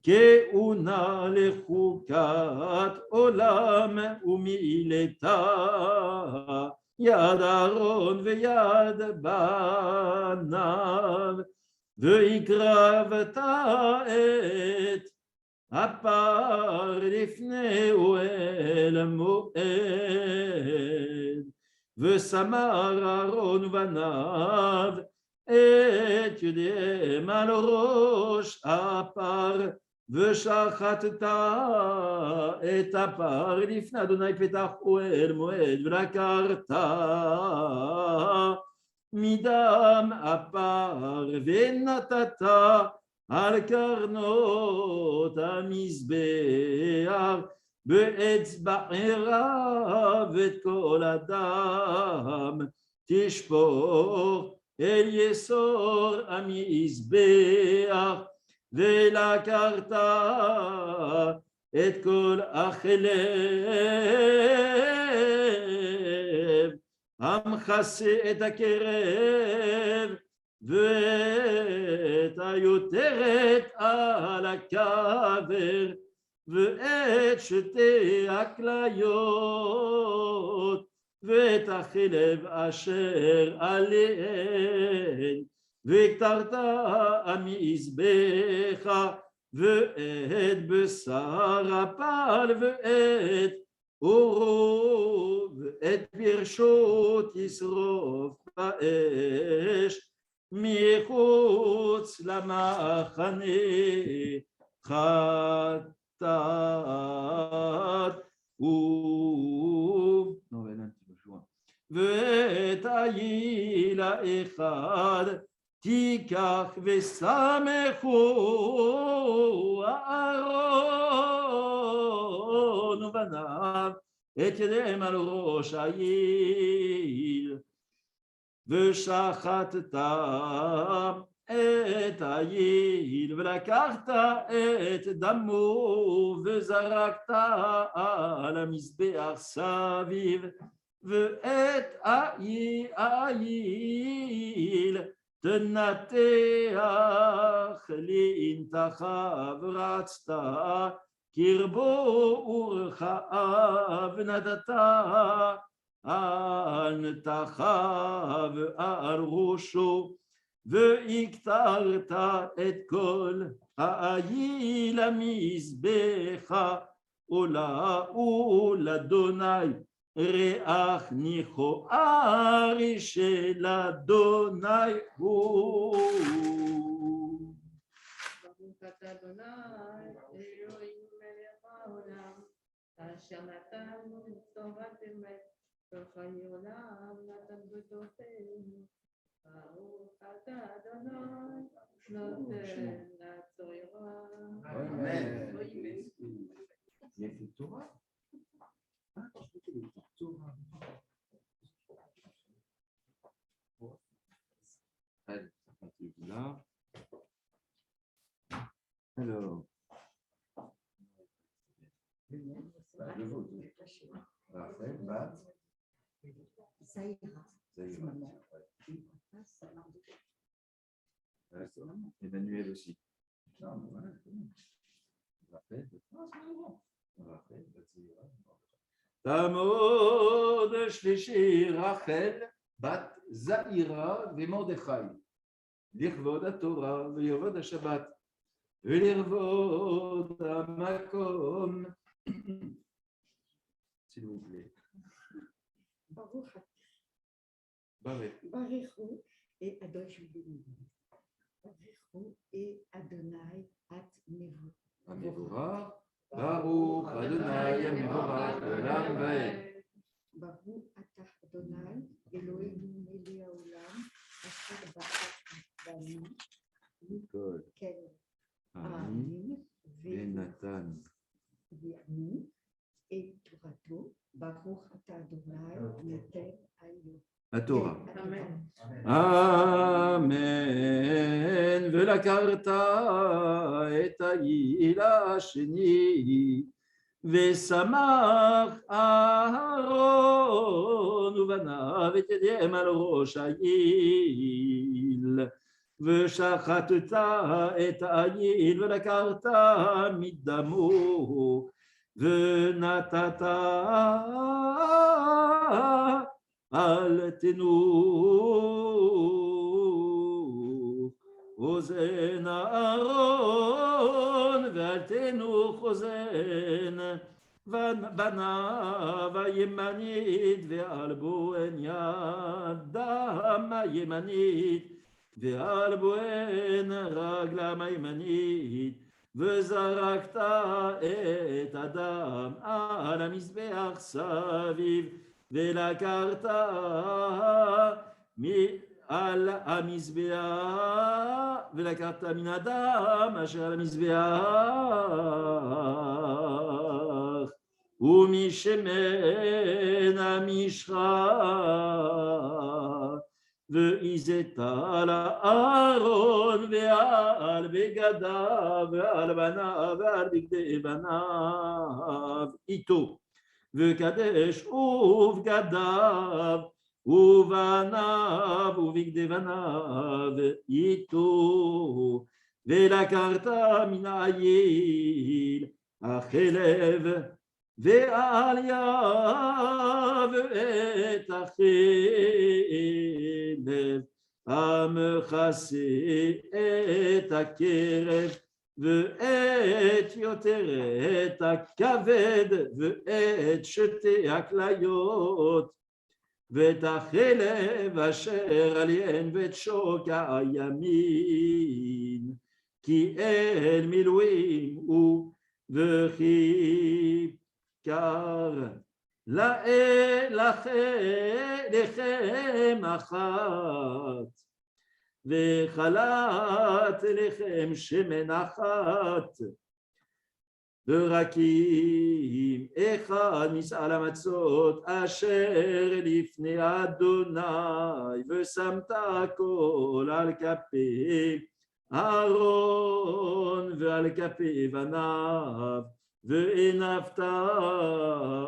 כהונה לחוקת עולם ומילתה יד אהרון ויד בניו והקרבת את הפר לפני אוהל מועד ושמר אהרון ובניו את ידיהם על ראש הפר ושחטת את הפר לפני אדוני פתח אוהל מועד ולקחת מדם הפר ונתת על קרנות המזבח באצבעיו ואת כל הדם תשפוך אל יסור המזבח ולקחת את כל החלב המכסה את הקרב ואת היותרת על הקבר ואת שתי הכליות ואת החלב אשר עליהן והקטרת המזבח ואת בשר הפל ואת אורו ואת פרשות ישרוף באש מחוץ למחנה חטאת ואת העיל האחד תיקח ושמחו אהרון ובניו את ידיהם על ראש העיל ושחטת את העיל ולקחת את דמו וזרקת על המזבח סביב ואת העיל תנתח לאנתחה ורצת קרבו ורחב ונתת על נתחה ועל ראשו והקטרת את כל העיל המזבחה ולאדוני ריח ניחוח של אדוני הוא. ברוך אתה אדוני אלוהים מלך העולם אשר נתן לנו תורת אמת וחיי עולם נתן בתוכנו. ברוך אתה אדוני נותן לתורה. Amen. Il y a fait Torah. Ah, je crois qu'il y a fait Torah. Allez, c'est parti là. Alors. Le vôtre. Parfait, bat. ça ira. Ça ira. Maman. Ouais. Et papa, ça va. Ouais, c'est vraiment. Emmanuel aussi. Non, mais voilà, c'est bon. Raphaël, ah, c'est bon. Raphaël, ça ira. תעמוד שלישי רחל בת זעירה ומרדכי לכבוד התורה ולכבוד השבת ולכבוד המקום. s'il vous plaît. Barichou et Adonai. Barichou et Adonai at Nevu. המבורך, ברוך אדוני המבורך לעולם ועד. Baruch atah Adonai, Eloheinu melech haolam, asher ba'at banu, Nicole, kel Annie, ha'amin, et Nathan. ve'anu, et Torato, Baruch atah Adonai, noten hayo. Torah. Amen. אמן. ולקחת את העיל השני ושמח אהרון ובניו את ידיהם על ראש העיל ושחטת את העיל ולקחת מדמו ונתת אל תנוח אוזן אהרון ואל תנוח אוזן בניו הימנית ועל בוהן ידם הימנית ועל בוהן רגלם הימנית וזרקת את הדם על המזבח סביב ולקחת על המזבח ולקחת מן הדם אשר על המזבח ומשמן המשחה והזית על אהרון ועל בגדיו ועל בניו ועל בגדי בניו איתו וקדש ובגדיו ובניו ובגדי בניו איתו ולקחת מן העיל החלב ועליה ואת החלב המכסה את הקרב ואת יותרת הכבד ואת שתי הכליות ואת החלב אשר עליהן ואת שוק הימין כי אל מילואים הוא וכי קר לכם אחת וחלת לכם שמן אחת ורקים אחד נישא למצות אשר לפני אדוני ושמת הכל על כפי אהרון ועל כפי בניו והנפת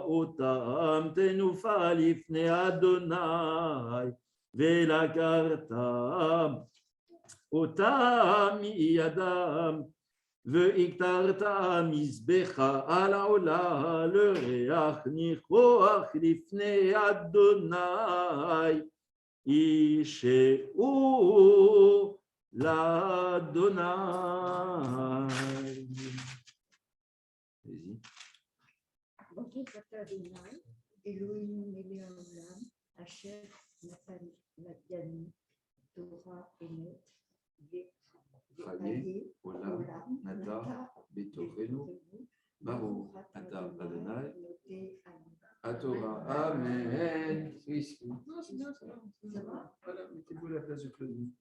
אותם תנופה לפני אדוני ולקחת אותם מידם והקטרת מזבחה על העולה לריח ניחוח לפני אדוני ישעו לאדוני. Baruch atah Adonai, Eloheinu melech haolam, asher natan לנו תורה אמת חיי עולם נטע בתוכנו, ברוך אתה אדוני, התורה, אמן. Voilà, mettez-vous à la place de Claudine.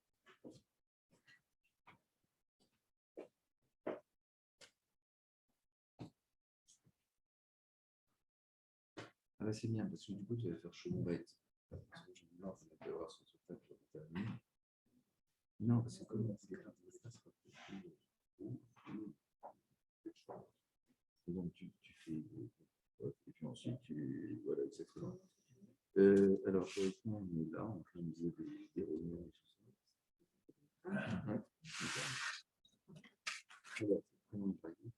Ah là, c'est bien, parce que du coup, tu vas faire chaud bête. Parce que je dis non, il va avoir son spectacle pour terminer. Non, parce que comme on fait ça sera plus. Et donc, tu fais. Et puis ensuite, tu. Voilà, exactement. Alors, théoriquement, on est là, en train de dire des réunions et tout ça. Ouais, super. Alors, comment on va dire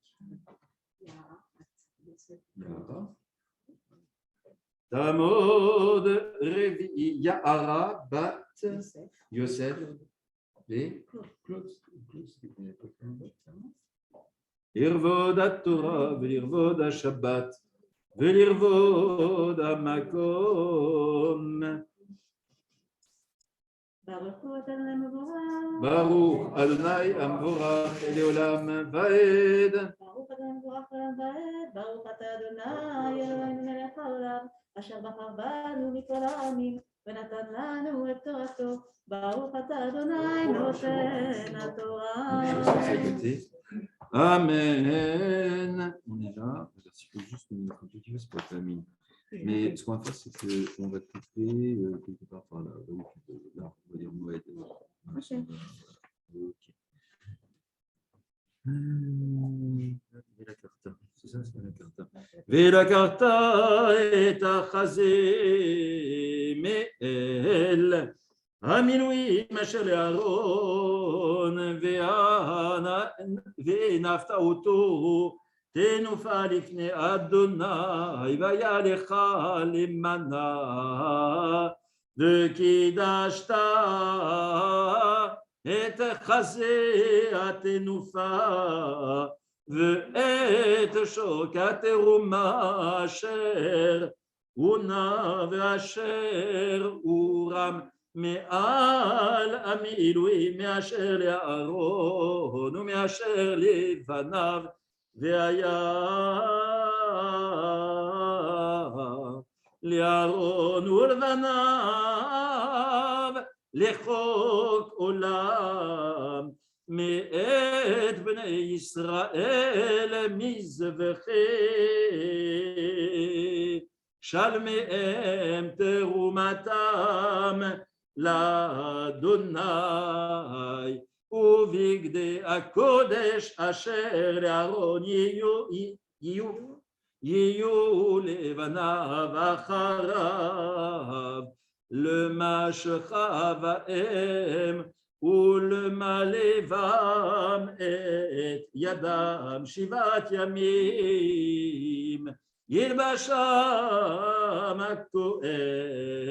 Yara. Tamod Revi Ya'ara Bat Yosef et Claude. Irvod Torah, Velirvod Shabbat, Velirvod Makom. Baruch Adonai Amvorach Eleolam Vaed. ברוך אתה מבורך ועד, ברוך אתה אדוני אלוהינו מלך העולם, אשר בחר בנו מכל העמים, ונתן לנו את תורתו. ברוך אתה אדוני נותן התורה. Amen. On est là. Il faut juste nous mettre un petit peu, c'est pas terminé. Mais ce qu'on va faire, c'est qu'on va couper quelque part par là. Là, on va dire Moed. Ok. La carte. C'est ça, c'est la carte. ולקחת את החזה מאל המילואים אשר לאהרון והנפת אותו תנופה לפני אדוני והיה לך למנה וקידשת את חזה התנופה ואת שוק התרומה אשר הונה ואשר הורם מעל המילואים מאשר לאהרון ומאשר לבניו והיה לאהרון ולבניו לחוק עולם מאת בני ישראל מזבחי שלמיהם תרומתם לאדוני ובגדי הקודש אשר לאהרון יהיו לבניו אחריו למשכה בהם ולמלבם את ידם 7 ימים ילבשם הכהן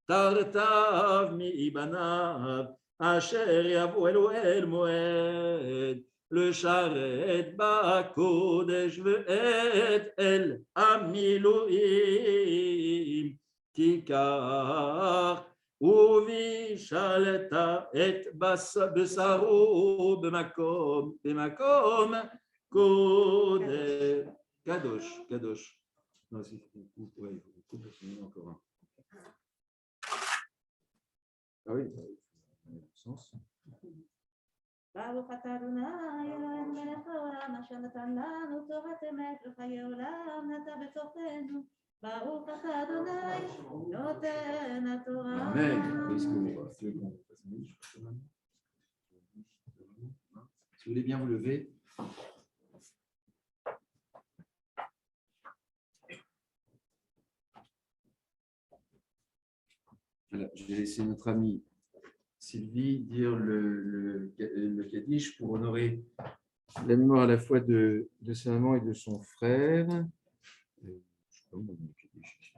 תרתיו מבניו אשר יבואו אלו אל מועד לשרת בקודש ואת אל המילואים תיקח ובישלת את בשרו במקום קודש. קדוש. Non, c'est ouais, il faut couper, sinon encore un. Ah oui, dans le sens. ברוך אתה אדוני אלוהינו מלך העולם אשר נתן לנו תורת אמת וחיי עולם נטע בתוכנו. ברוך אתה אדוני נותן התורה. Amen. Est-ce que vous fasse si vous voulez bien vous lever. Voilà, je vais laisser notre amie Sylvie dire le Kaddish pour honorer la mémoire à la fois de sa maman et de son frère. Je sais pas, moi, le Kaddish ici.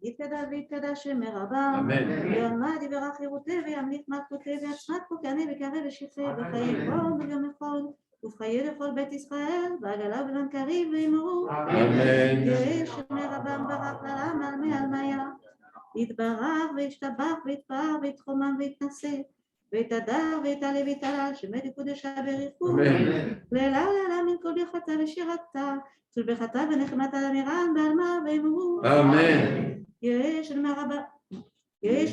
יתקדש ויתקדש שם מרבה, ויאמר דברה חירותי וימליך מלכותי ויצמת פוקני וקרא ושכחה וחיי כל וגם יכול ובחיי לכל בית ישראל ועגלה ובלון קריב ואמרו יש שם מרבם ברח ללם על מי על מיה יתברך וישתבח ויתפאר ויתחומם ויתנשא ויתהדר ויתעלה ויתעלל שמד יקודשה בריחו לילה לילה מן כל ברכתה ושירתה צלבחתה ונחמתה למירן בעלמה ואמרו אמן יש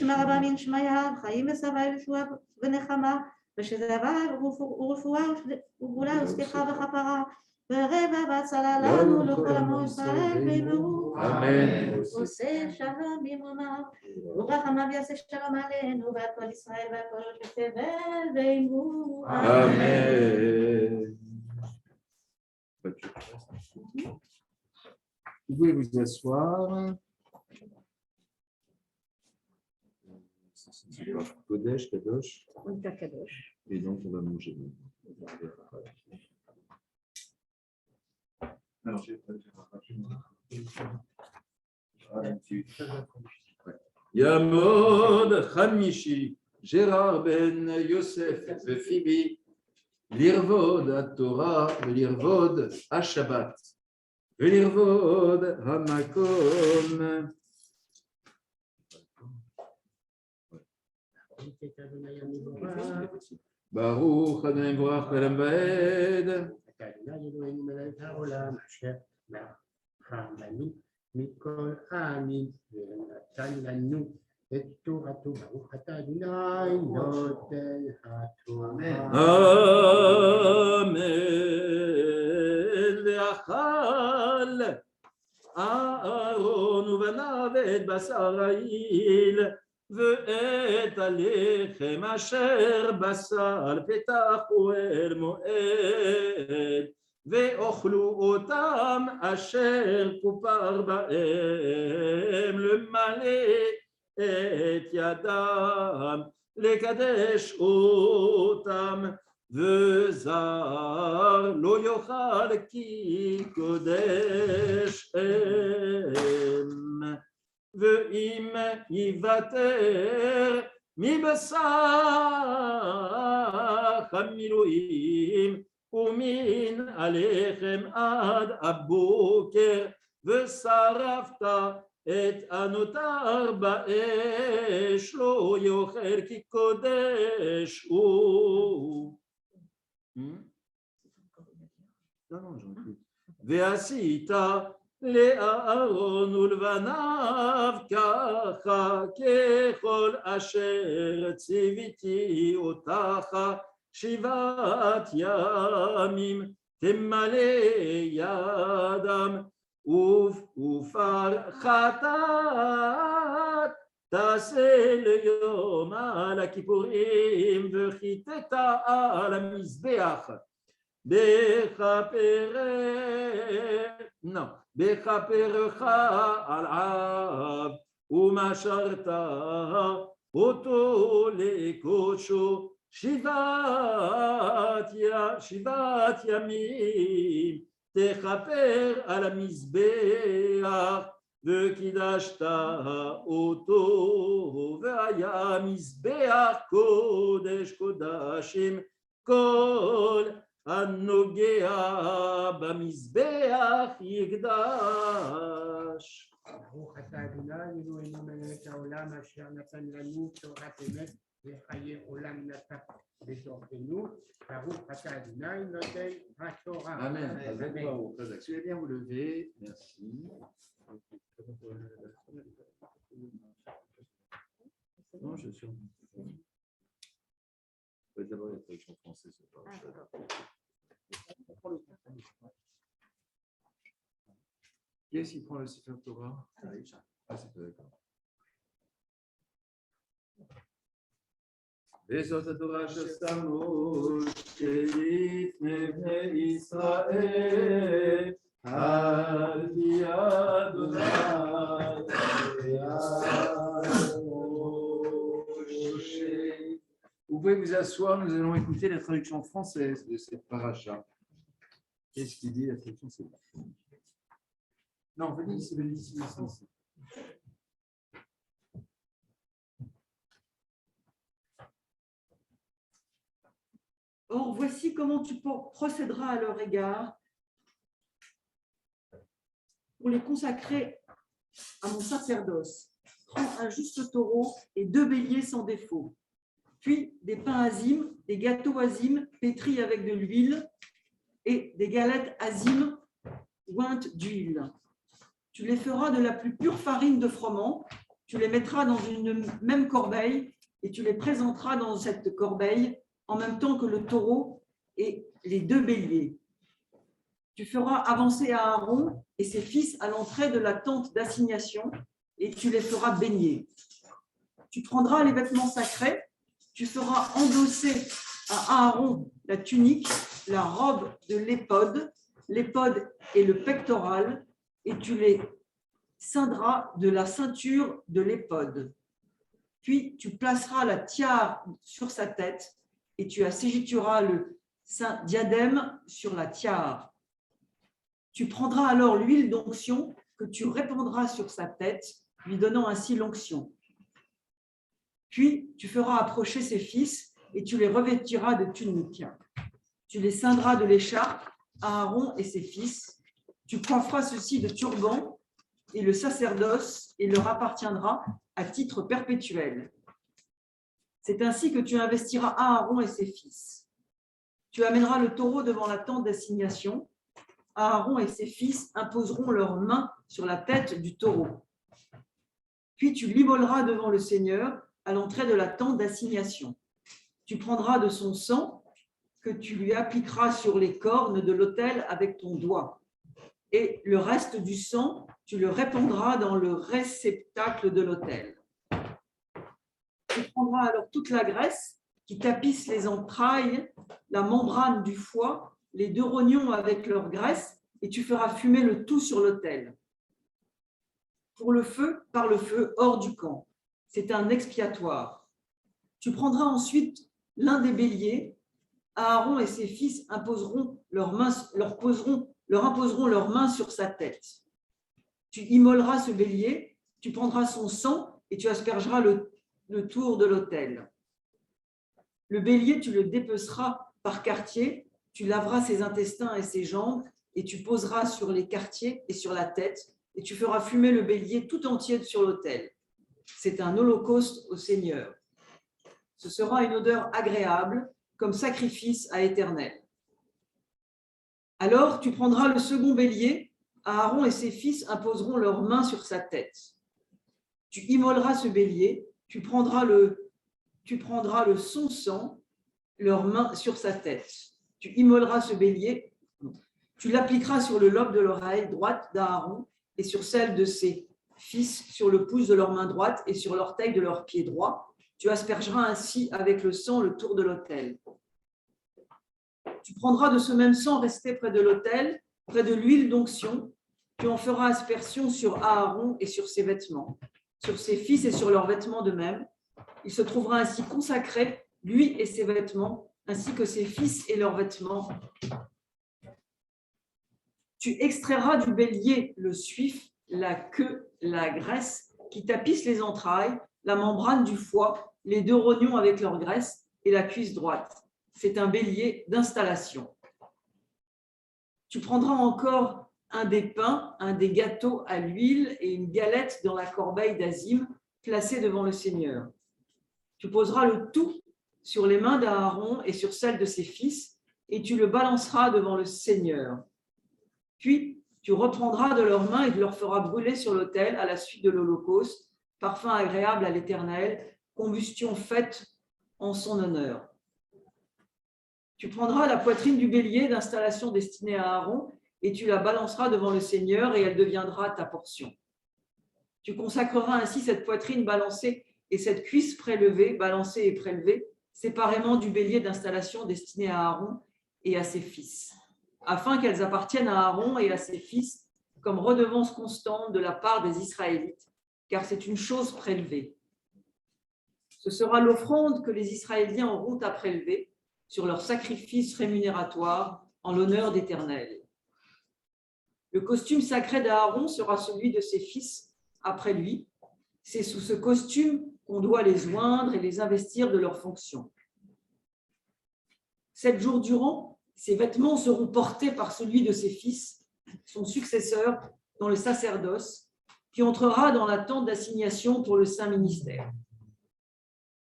מרבה מן שמיה חיים ושבע ישועה ונחמה ושזבה ורפואה וגאולה וסליחה וכפרה ורבבה צלה לנו לכל עמו ישראל ויבואו. Amen. עושה שלום במרומיו, ורחמיו יעשה שלום עלינו ועל כל ישראל ועל כל יושבי תבל ואמרו Amen. Vous pouvez vous asseoir. C'est pas Kodesh, Kadosh. Et donc, on va manger. Yamod Hamishi, Gérard Ben Yosef, Phoebe, Lirvod HaTorah, Lirvod HaShabbat, Lirvod HaMakom. Baruch Adonai Borach Olam Vaed. מכל העמים ונתן לנו את תורתו. ברוך אתה אדוני נותן התורה. אמן. ואכל אהרון ובניו את בשר העיל ואת הלחם אשר בסל פתחו אל מועד ואוכלו אותם אשר כופר בהם למלא את ידם לקדש אותם וזר לא יאכל כי קודש הם ואם יוותר מבשר המילואים ומן הלחם עד הבוקר ושרפת את הנותר באש לא יאכל כי קודש הוא. ועשית לאהרון ולבניו ככה ככל אשר ציוויתי אותך 7 ימים תמלא ידם ופר חטאת תעשה ליום על הכיפורים וחיטאת על המזבח בכפרך עליו ומשרת אותו לקודשו 7 ימים תכפר על המזבח וקידשת אותו והיה מזבח קודש קודשים כל הנוגע במזבח יקדש. ברוך אתה אדוני אלוהינו מלך העולם אשר נתן לנו תורת אמת וחיי עולם נטע בתוכנו. ברוך אתה אדוני נותן התורה. Amen. Suivez bien, vous levez. Merci. Non, je suis. D'abord, la traduction française. Qui est-ce qui prend le Sefer Torah? Ah, c'est pas d'accord. וזאת התורה ששמו שלפני בני ישראל על פי אדוני Vous pouvez vous asseoir, nous allons écouter la traduction française de cette paracha. Qu'est-ce qu'il dit la traduction? C'est non, venez ici, venez ici, ici. Or, voici comment tu procéderas à leur égard pour les consacrer à mon sacerdoce. Prends un juste taureau et 2 béliers sans défaut, puis des pains azim, des gâteaux azim pétris avec de l'huile et des galettes azim ointes d'huile. Tu les feras de la plus pure farine de froment, tu les mettras dans une même corbeille et tu les présenteras dans cette corbeille en même temps que le taureau et les 2 béliers. tu feras avancer Aaron et ses fils à l'entrée de la tente d'assignation et tu les feras baigner. Tu prendras les vêtements sacrés, tu feras endosser à Aaron la tunique, la robe de l'éphod et le pectoral, et tu les ceindras de la ceinture de l'éphod. Puis tu placeras la tiare sur sa tête et tu assujetteras le saint diadème sur la tiare. Tu prendras alors l'huile d'onction que tu répandras sur sa tête, lui donnant ainsi l'onction. Puis tu feras approcher ses fils et tu les revêtiras de tuniques. Tu les ceindras de l'écharpe à Aaron et ses fils. Tu coifferas ceux-ci de turbans et le sacerdoce et leur appartiendra à titre perpétuel. C'est ainsi que tu investiras Aaron et ses fils. Tu amèneras le taureau devant la tente d'assignation. Aaron et ses fils imposeront leurs mains sur la tête du taureau. Puis tu l'immoleras devant le Seigneur à l'entrée de la tente d'assignation. Tu prendras de son sang que tu lui appliqueras sur les cornes de l'autel avec ton doigt. Et le reste du sang, tu le répandras dans le réceptacle de l'autel. Tu prendras alors toute la graisse qui tapisse les entrailles, la membrane du foie, les 2 rognons avec leur graisse, et tu feras fumer le tout sur l'autel. Pour le feu, par le feu, hors du camp. C'est un expiatoire. Tu prendras ensuite l'un des béliers. Aaron et ses fils imposeront leur imposeront leurs mains sur sa tête. Tu immoleras ce bélier, tu prendras son sang et tu aspergeras le tour de l'autel. Le bélier, tu le dépeceras par quartier, tu laveras ses intestins et ses jambes et tu poseras sur les quartiers et sur la tête et tu feras fumer le bélier tout entier sur l'autel. C'est un holocauste au Seigneur. Ce sera une odeur agréable comme sacrifice à l'Éternel. Alors tu prendras le second bélier, Aaron et ses fils imposeront leurs mains sur sa tête. Tu immoleras ce bélier, tu prendras son sang, leurs mains sur sa tête. Tu immoleras ce bélier, tu l'appliqueras sur le lobe de l'oreille droite d'Aaron et sur celle de ses fils, sur le pouce de leur main droite et sur l'orteil de leur pied droit. Tu aspergeras ainsi avec le sang le tour de l'autel. Tu prendras de ce même sang resté près de l'autel, près de l'huile d'onction. Tu en feras aspersion sur Aaron et sur ses vêtements, sur ses fils et sur leurs vêtements de même. Il se trouvera ainsi consacré, lui et ses vêtements, ainsi que ses fils et leurs vêtements. Tu extrairas du bélier le suif, la queue, la graisse qui tapisse les entrailles, la membrane du foie, les 2 rognons avec leur graisse et la cuisse droite. C'est un bélier d'installation. Tu prendras encore un des pains, un des gâteaux à l'huile et une galette dans la corbeille d'azim placée devant le Seigneur. Tu poseras le tout sur les mains d'Aaron et sur celles de ses fils et tu le balanceras devant le Seigneur. Puis tu reprendras de leurs mains et tu leur feras brûler sur l'autel à la suite de l'Holocauste, parfum agréable à l'Éternel, combustion faite en son honneur. Tu prendras la poitrine du bélier d'installation destinée à Aaron et tu la balanceras devant le Seigneur et elle deviendra ta portion. Tu consacreras ainsi cette poitrine balancée et cette cuisse prélevée, balancée et prélevée, séparément du bélier d'installation destiné à Aaron et à ses fils, afin qu'elles appartiennent à Aaron et à ses fils comme redevance constante de la part des Israélites, car c'est une chose prélevée. Ce sera l'offrande que les Israéliens auront à prélever sur leur sacrifice rémunératoire en l'honneur d'Éternel. Le costume sacré d'Aaron sera celui de ses fils après lui. C'est sous ce costume qu'on doit les oindre et les investir de leurs fonctions. 7 jours durant, ses vêtements seront portés par celui de ses fils, son successeur dans le sacerdoce, qui entrera dans la tente d'assignation pour le saint ministère.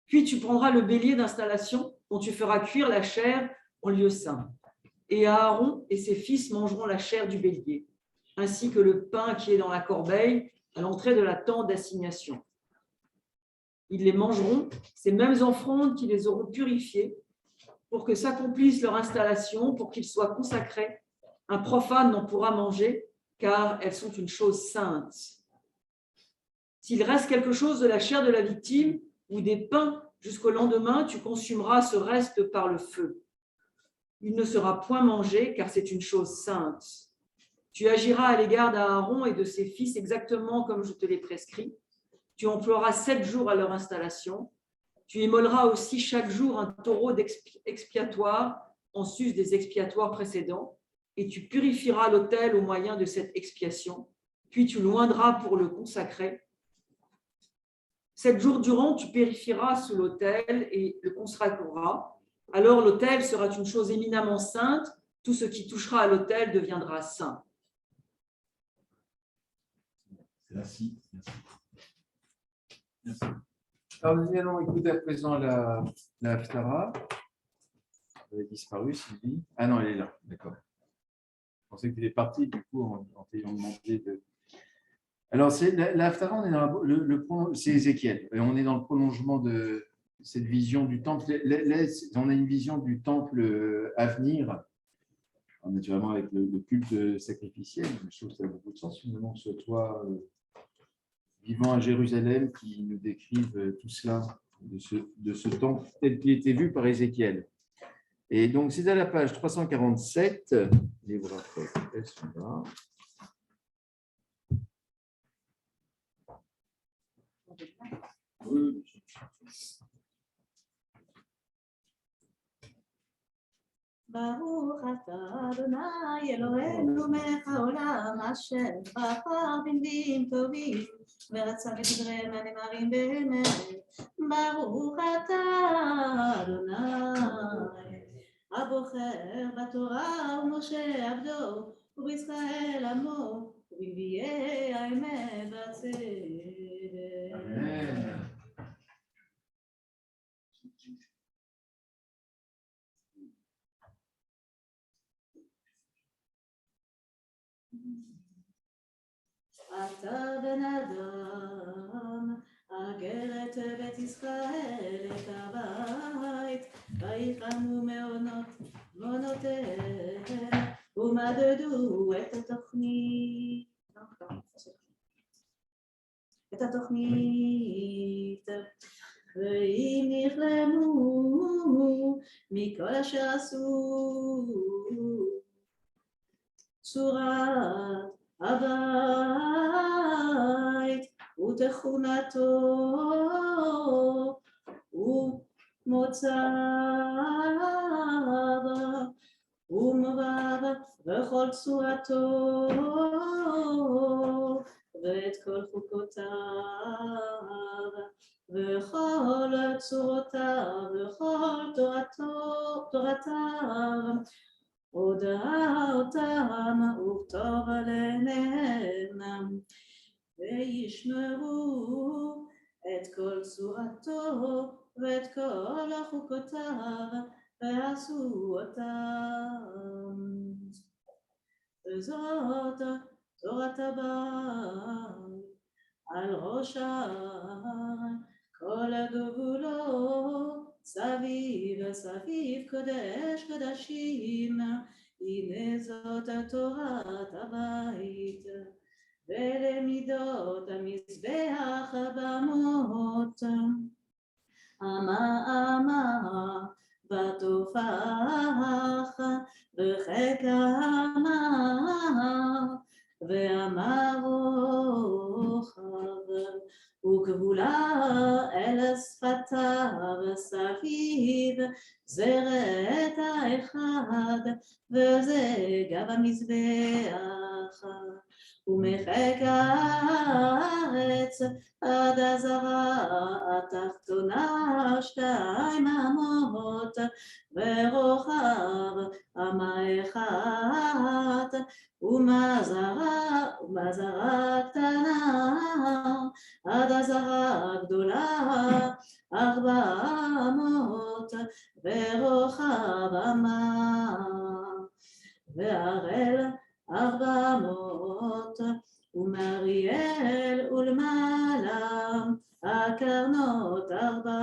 Puis tu prendras le bélier d'installation dont tu feras cuire la chair en lieu saint. Et Aaron et ses fils mangeront la chair du bélier, ainsi que le pain qui est dans la corbeille à l'entrée de la tente d'assignation. Ils les mangeront, ces mêmes offrandes qui les auront purifiés, pour que s'accomplisse leur installation, pour qu'ils soient consacrés Un profane n'en pourra manger, car elles sont une chose sainte. S'il reste quelque chose de la chair de la victime ou des pains jusqu'au lendemain, tu consumeras ce reste par le feu. Il ne sera point mangé, car c'est une chose sainte. Tu agiras à l'égard d'Aaron et de ses fils exactement comme je te l'ai prescrit. Tu emploieras 7 jours à leur installation. Tu immoleras aussi chaque jour un taureau expiatoire en sus des expiatoires précédents, et tu purifieras l'autel au moyen de cette expiation. Puis tu l'oindras pour le consacrer. 7 jours durant, tu purifieras sous l'autel et le consacreras. Alors l'autel sera une chose éminemment sainte. Tout ce qui touchera à l'autel deviendra saint. Merci. Alors, nous allons écouter à présent la Haftara. Elle a disparu, Sylvie. Ah non, elle est là, d'accord. Je pensais que tu étais partie, du coup, en t'ayant demandé de. Alors, la Haftara, on est dans c'est Ézéchiel. Et on est dans le prolongement de cette vision du temple. On a une vision du temple à venir, naturellement avec le culte sacrificiel. Je trouve que ça a beaucoup de sens, finalement, que ce soit toi, vivant à Jérusalem, qui nous décrivent tout cela, de ce temple tel qu'il était vu par Ézéchiel. Et donc, c'est à la page 347, les brachot, elles sont là. Oui. ברוך אתה אדוני אלוהינו מלך העולם אשר בחר בנביאים טובים ורצה בדבריהם הנאמרים באמת. ברוך אתה אדוני הבוחר בתורה ומשה עבדו ובישראל עמו ובנביאי האמת והצדק. Amen. אתה בן אדם, הגר את בית ישראל את הבית, ויחנו מעונותיה, ומדדו את התוכנית. ואם נכלמו מכל אשר עשו צורת הבית ותכונתו ומוצאיו ומבב וכל צורתו ואת כל חוקותיו וכל צורותיו וכל תורתיו הודעה אותם וכתוב עליהם וישמרו את כל צורתו ואת כל חוקותיו ועשו אותם. וזאת תורת הבית על ראש ההר כל גבולו סביב סביב קודש קודשים. הנה זאת תורת הבית ולמידות המזבח במות. אמה אמה ותופח בחק האמה ואמה רוחב וגבולה אל שפתיו סביב זרת האחד וזה גב המזבח. ומחק הארץ עד הזרע התחתונה 2 אמות ורוחב אמה אחת ומזרה קטנה עד הזרע הגדולה 400 ורוחב אמה וערל 400 ומאריאל ולמעלה הקרנות 4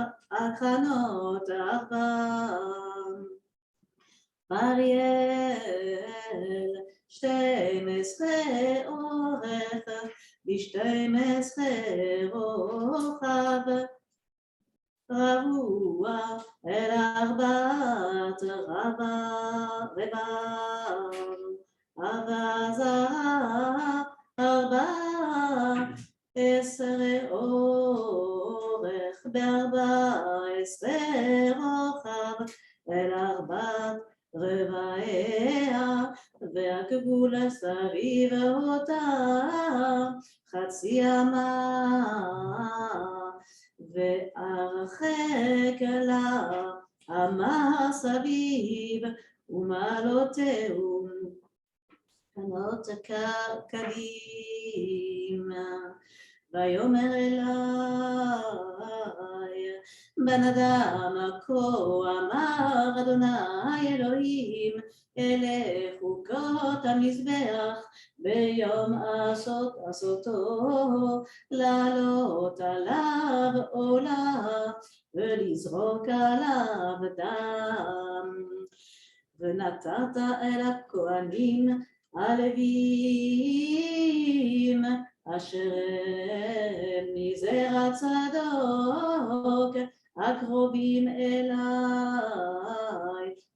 אריאל 12 רוחב, רבוע אל 4 רבב, אבזה 14 אורך, ב14 רוחב אל 4 רבעיה, והגבול סביב אותה חצי אמה, והרחק לה אמה סביב, ומעלותהו כנות קדים. ויאמר אלי, בן אדם, כה אמר אדוני אלוהים, אלה חוקות המזבח ביום עשותו, לעלות עליו עולה ולזרוק עליו דם. ונתת אל הכהנים הלוויים אשר הם מזרע צדוק הקרובים אליי,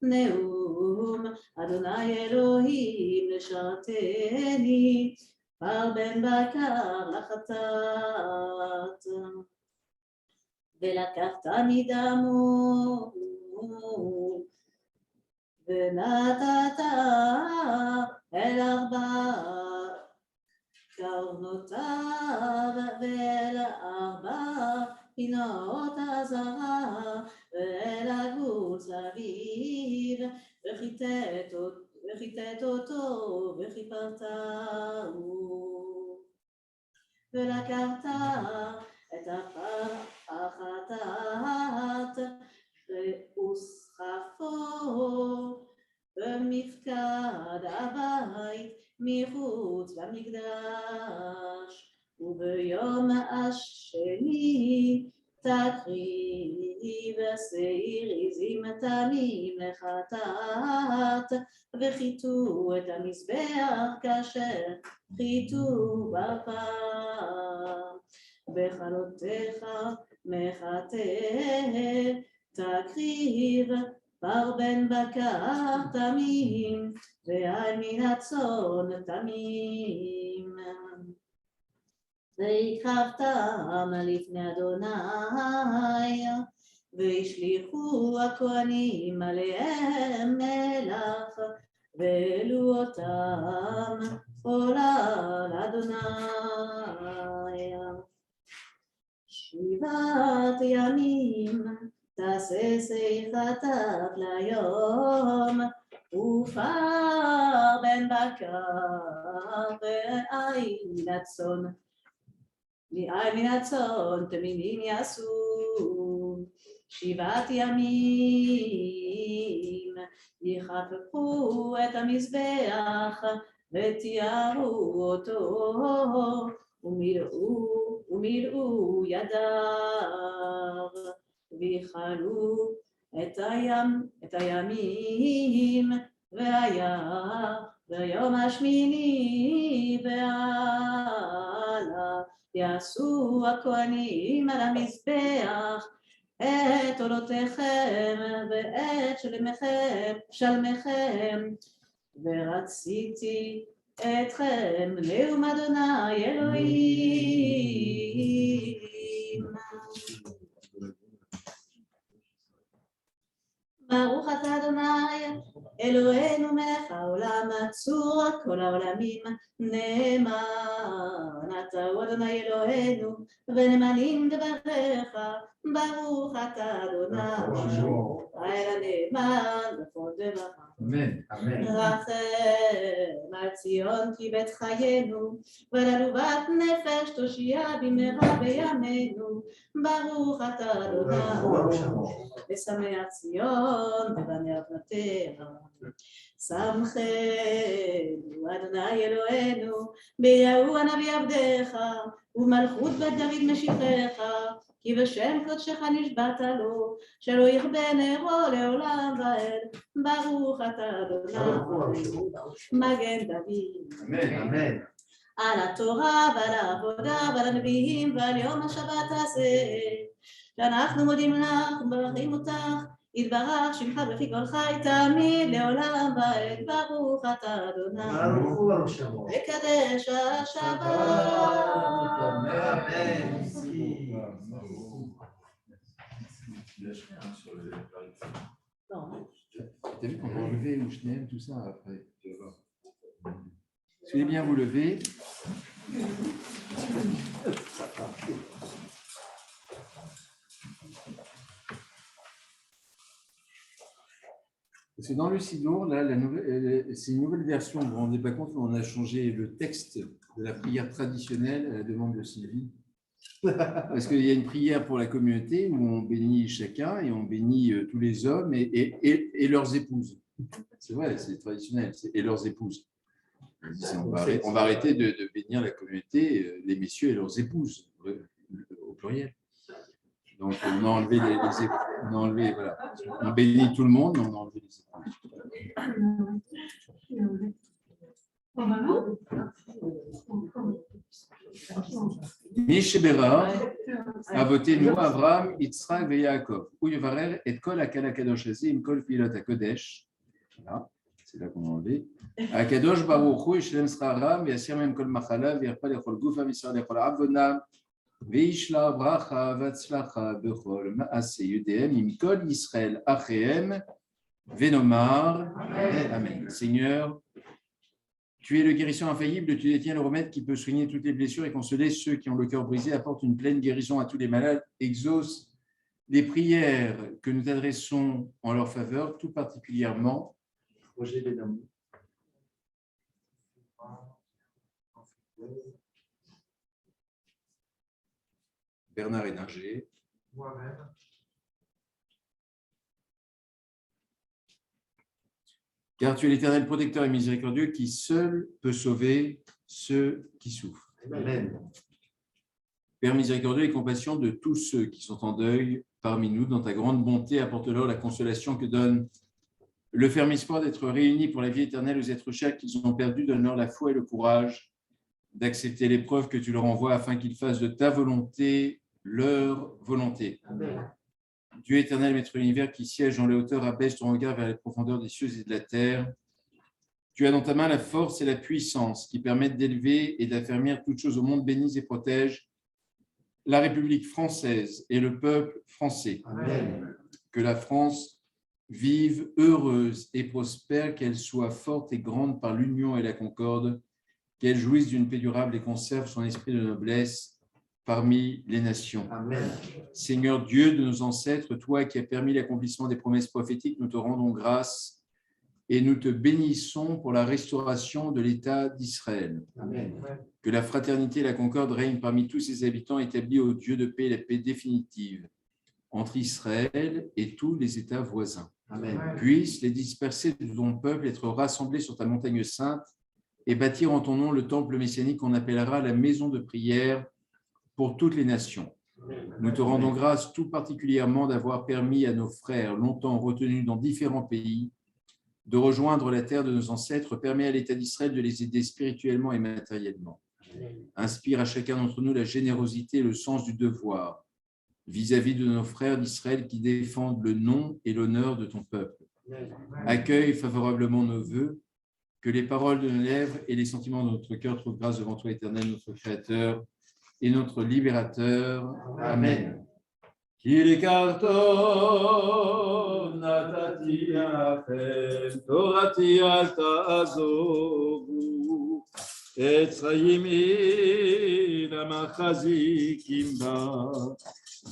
נאום אדוני אלוהים לשרתני, פר בן בקר לחטאת. ולקחת מדמו ונתת אל 4 קרנותיו ואל 4 פינות הזרה ואל הגבול סביב, וכיתת אותו וכיפרתהו. ולקחת את הפר החטאת וסחפו במפקד הבית מחוץ למקדש, וביום השני תקריב שעיר עזים תנים לחטאת, וחיתו את המזבח כאשר חיתו בפעם. בחלותיך מחטא תקריב פר בן בקר תמים, ועל מן הצאן תמים. והקרבתם לפני אדוני, והשליכו הכהנים עליהם מלח, והעלו אותם עולה לאדוני. 7 ימים תעשה שיחתך ליום, ופר בן בקר ועין מן הצאן, מעין מן הצאן תמימים יעשו. 7 ימים יחפפו את המזבח ותיארו אותו, ומילאו ידיו, ויכלו את הימים, והיה ביום השמיני והלאה יעשו הכהנים על המזבח את עולותיכם ואת שלמיכם, ורציתי אתכם נאום אדוני אלוהים. ברוך אתה אדוני אלוהינו מלך העולם צור כל העולמים, נאמן אתה הוא אדוני אלוהינו ונאמנים דבריך. ברוך אתה אדוני האל הנאמן בכל דבריך. אמן, אמן. רחם על ציון כי בית חיינו, ולעלובת נפש תושיע במהרה בימינו. ברוך אתה אדוני ושמח ציון ובניה בנותיה. שמחנו אדוני אלוהינו ביהו הנביא עבדך, ומלכות בית דוד משיחך, כי בשם קודשך נשבעת לו, שלא יכבה נרו לעולם ועד. ברוך אתה אדוני מגן דוד. אמן, אמן. על התורה ועל העבודה ועל הנביאים ועל יום השבת הזה. שאנחנו מודים לך ומברכים אותך, יתברך שמך בפי כל חי תמיד לעולם ועד, ברוך אתה אדוני. ברוך הוא ברוך שמו. וקדש השבת. T'as vu qu'on va enlever ou Shneem, tout ça après. Si vous voulez bien vous lever. Parce que dans le Sidour, là, c'est une nouvelle version. Vous ne vous rendez pas compte, on a changé le texte de la prière traditionnelle à la demande de Sylvie. Parce qu'il y a une prière pour la communauté où on bénit chacun et on bénit tous les hommes et leurs épouses. C'est vrai, c'est traditionnel. Et leurs épouses. On va arrêter de bénir la communauté, les messieurs et leurs épouses, au pluriel. Donc, on a enlevé les épouses. On a enlevé, voilà. On bénit tout le monde, mais on a enlevé les épouses. Mishebera a voté nous, Abraham, Yitzhak et Yaakov. Où Yevarer et Kol Akala Kadosh Hazi, im Kol Pilot Kodesh. Voilà, c'est là qu'on a enlevé. Akadosh Baruch Hu, Yishlem Sraram, Yasir Mem Kol Machala, Virpa Lechol Gufa, Misar Lechol Avonam. Veishla bracha vatzlacha bechol maase yudem imkol Israël achem venomar amen. Seigneur, tu es le guérisseur infaillible, tu détiens le remède qui peut soigner toutes les blessures et consoler ceux qui ont le cœur brisé, apporte une pleine guérison à tous les malades, exauce les prières que nous t'adressons en leur faveur, tout particulièrement Roger Benamou. Bernard Héninger. Moi-même. Car tu es l'Éternel protecteur et miséricordieux qui seul peut sauver ceux qui souffrent. Amen. Père miséricordieux et compassion de tous ceux qui sont en deuil parmi nous, dans ta grande bonté, apporte-leur la consolation que donne le ferme espoir d'être réunis pour la vie éternelle aux êtres chers qu'ils ont perdus. Donne-leur la foi et le courage d'accepter l'épreuve que tu leur envoies afin qu'ils fassent de ta volonté leur volonté. Amen. Dieu éternel, maître de l'univers qui siège dans les hauteurs, abaisse ton regard vers les profondeurs des cieux et de la terre. Tu as dans ta main la force et la puissance qui permettent d'élever et d'affermir toutes choses au monde. Bénisse et protège la République française et le peuple français. Amen. Que la France vive heureuse et prospère, qu'elle soit forte et grande par l'union et la concorde, qu'elle jouisse d'une paix durable et conserve son esprit de noblesse parmi les nations. Amen. Seigneur Dieu de nos ancêtres, toi qui as permis l'accomplissement des promesses prophétiques, nous te rendons grâce et nous te bénissons pour la restauration de l'État d'Israël. Amen. Que la fraternité et la concorde règnent parmi tous ses habitants, établis au Dieu de paix et la paix définitive entre Israël et tous les États voisins. Amen. Puissent les dispersés de ton peuple être rassemblés sur ta montagne sainte et bâtir en ton nom le temple messianique qu'on appellera la maison de prière pour toutes les nations. Nous te rendons grâce tout particulièrement d'avoir permis à nos frères, longtemps retenus dans différents pays, de rejoindre la terre de nos ancêtres. Permets à l'État d'Israël de les aider spirituellement et matériellement. Inspire à chacun d'entre nous la générosité et le sens du devoir vis-à-vis de nos frères d'Israël qui défendent le nom et l'honneur de ton peuple. Accueille favorablement nos vœux, que les paroles de nos lèvres et les sentiments de notre cœur trouvent grâce devant toi, éternel, notre Créateur et notre Libérateur. Amen. Kirikarton natati lachem torati al ta'azovu etzrayimi lamachazikim ba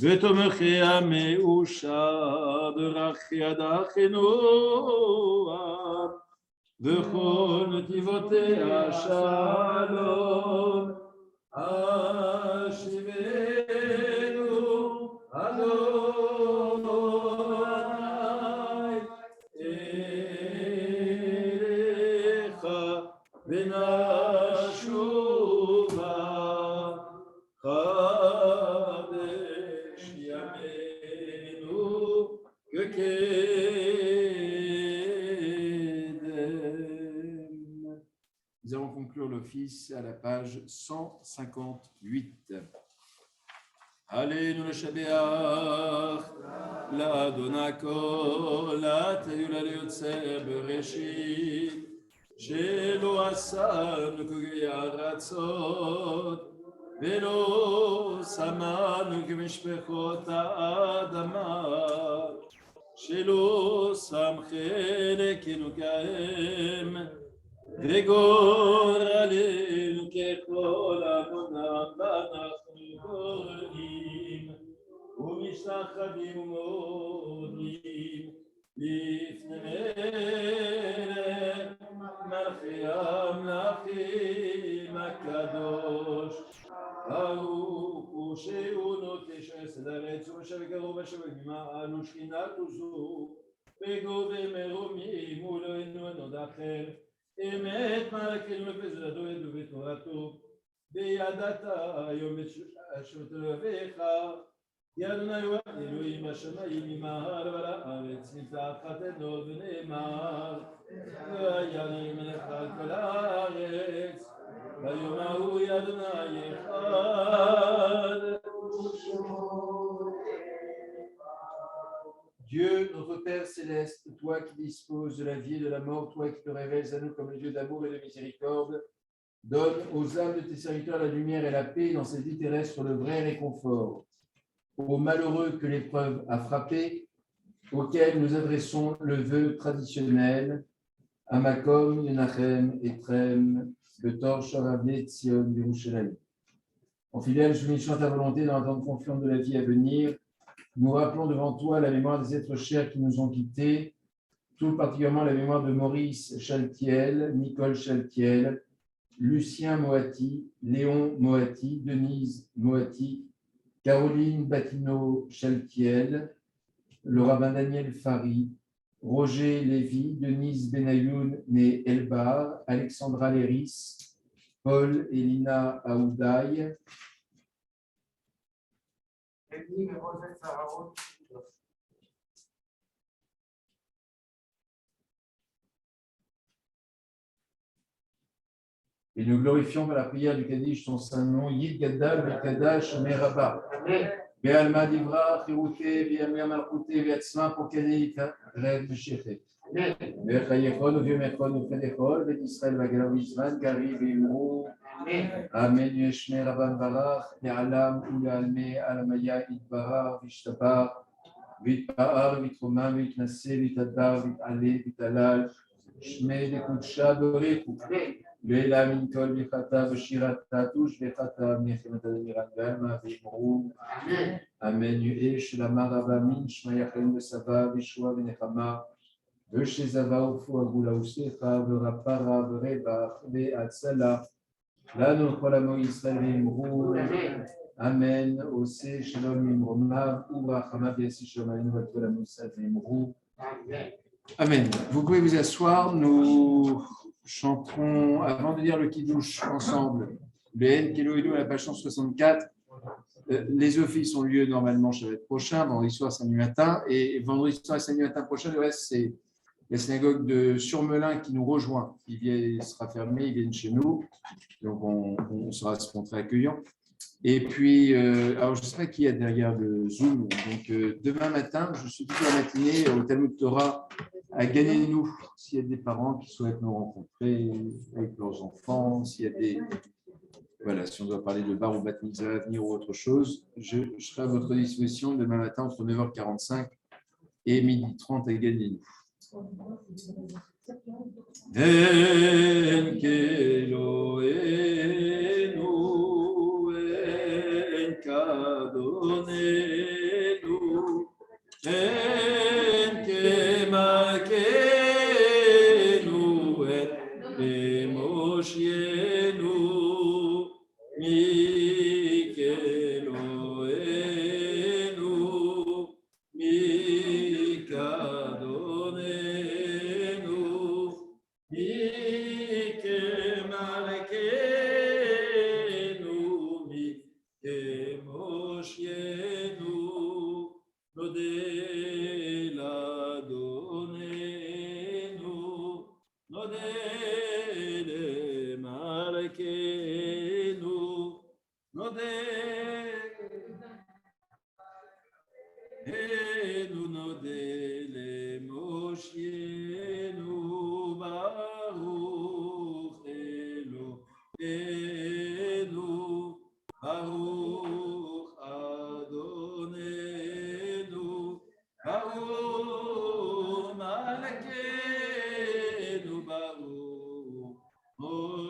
v'tomechea meusha berach yadachenu v'chol netivotea shalom Ashivenu Adonai Elecha V'nashuva Chadesh Yamenu Kekedem. Nous allons conclure l'office à la page 158. Allez, nous le Shabbat, la Donako, la Tayula Leotzer Bereshit, Shelo Asan Kugia Ratzot, Velo Saman Kemishpechot Adama, Shelo Sam Chelekenu Kaem, Vegoralenu Kechol Amonam Banachnu Gorim, ומשתחווים ומודים לפני מלכי המלכים הקדוש. ברוך הוא שהוא נוטה שסד ארץ ומשב וקרוב ושב ממעל ושכינת עוזו וגובה מרומים ולאינו עוד אחר. אמת מלכנו ופזרתו ידעו בתורתו וידעת היום את אשר תלוויך. ידוני אלוהים השמיים ממהר ולארץ מתחתנו ונאמר ויעלה מלך על כל הארץ ביום ההוא ידוני אחד. Dieu, notre Père céleste, toi qui disposes de la vie et de la mort, toi qui te révèles à nous comme le Dieu d'amour et de miséricorde, donne aux âmes de tes serviteurs la lumière et la paix dans cette vie terrestre, le vrai réconfort. Aux malheureux que l'épreuve a frappés, auxquels nous adressons le vœu traditionnel, Amakom, Yenachem, Etrem, le torche, Ravne, Tzion, Yerushalayim. En fidèle soumission à ta volonté dans l'attente confiante de la vie à venir, nous rappelons devant toi la mémoire des êtres chers qui nous ont quittés, tout particulièrement la mémoire de Maurice Chaltiel, Nicole Chaltiel, Lucien Moati, Léon Moati, Denise Moati, Caroline Batineau-Chaltiel, le rabbin Daniel Fari, Roger Lévy, Denise Benayoun, née Elbar, Alexandra Léris, Paul et Lina Aoudaï, et nous glorifions par la prière du Kaddish ton saint nom, Yid Gaddal, Bekadash, Meraba. Be'alma divra, Chirouté, Be'amia Malchouté, Be'atzma, Pokané, Rev, Meshechet. Be'chayechon, Be'mechon, Be'fedechon, Be'Israël, Be'galav, Israël, Gari, Be'imrou. Amen, Yeshme, Rabban Barach, Be'alam, U'alme, Alamaya, Idbarach, Vishtabar, Vitpa'ar, Vitroma, Vitnase, Vitadar, Vit'ale, Vit'alal, Shme, Dekutsha, Doreku. Leila Minkol Bechata Beshirata Touche Bechata Mechemata Mirandalma Vimrou. Amen. Yuesh Lamarava Min Shmayachem Besava Vishwa Benechama Veshezava Ufu Agula Usecha Verapara Vereba Beatzala Lano Kolamo Israël Vimrou. Amen. Ose Shalom Mimroma Urachama Biasi Shomaynu Vatolamo Israël Vimrou. Amen. Vous pouvez vous asseoir. Nous chanterons, avant de dire le Kiddush ensemble, le En Keloïdo à la page 164. Les offices ont lieu normalement Shabbat prochain, vendredi soir, samedi matin. Et vendredi soir et samedi matin prochain, le reste, c'est la synagogue de Surmelin qui nous rejoint. Il sera fermé, ils viennent chez nous. Donc, on sera très accueillant. Et puis, alors je ne sais pas qui est derrière le Zoom. Donc, demain matin, je suis toute la matinée au Talmud Torah à Gagnez-nous. S'il y a des parents qui souhaitent nous rencontrer avec leurs enfants, s'il y a des. Voilà, si on doit parler de bar ou bat mitzvah à venir ou autre chose, je serai à votre disposition demain matin entre 9h45 et 12h30 à Gagnez-nous. En Keloenu, en Kadonenu, en Kemakenu, en Emoshienu, Mikeloenu, Mikadonenu, Mikemalekenu, Mikemoshienu, Nodel Adonenu, Nodel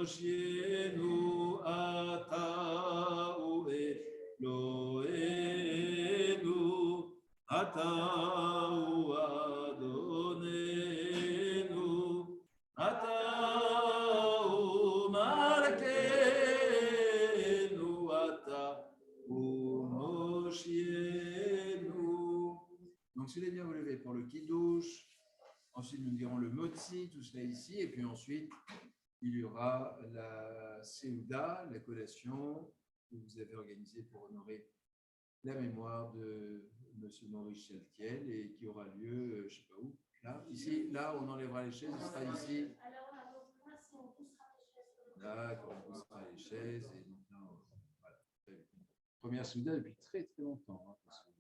Moshienu ata Eloheinu ata Adonenu ata Malkeinu ata Moshienu. Donc, si vous voulez bien vous lever pour le Kiddush, ensuite nous dirons le Motzi, tout cela ici, et puis ensuite il y aura la Seouda, la collation que vous avez organisée pour honorer la mémoire de M. Maurice Chaltiel et qui aura lieu, je ne sais pas où, là, ici, là on enlèvera les chaises, ce sera ici. D'accord, on poussera les chaises et donc là, voilà. Première Seouda depuis très très longtemps. Hein, parce que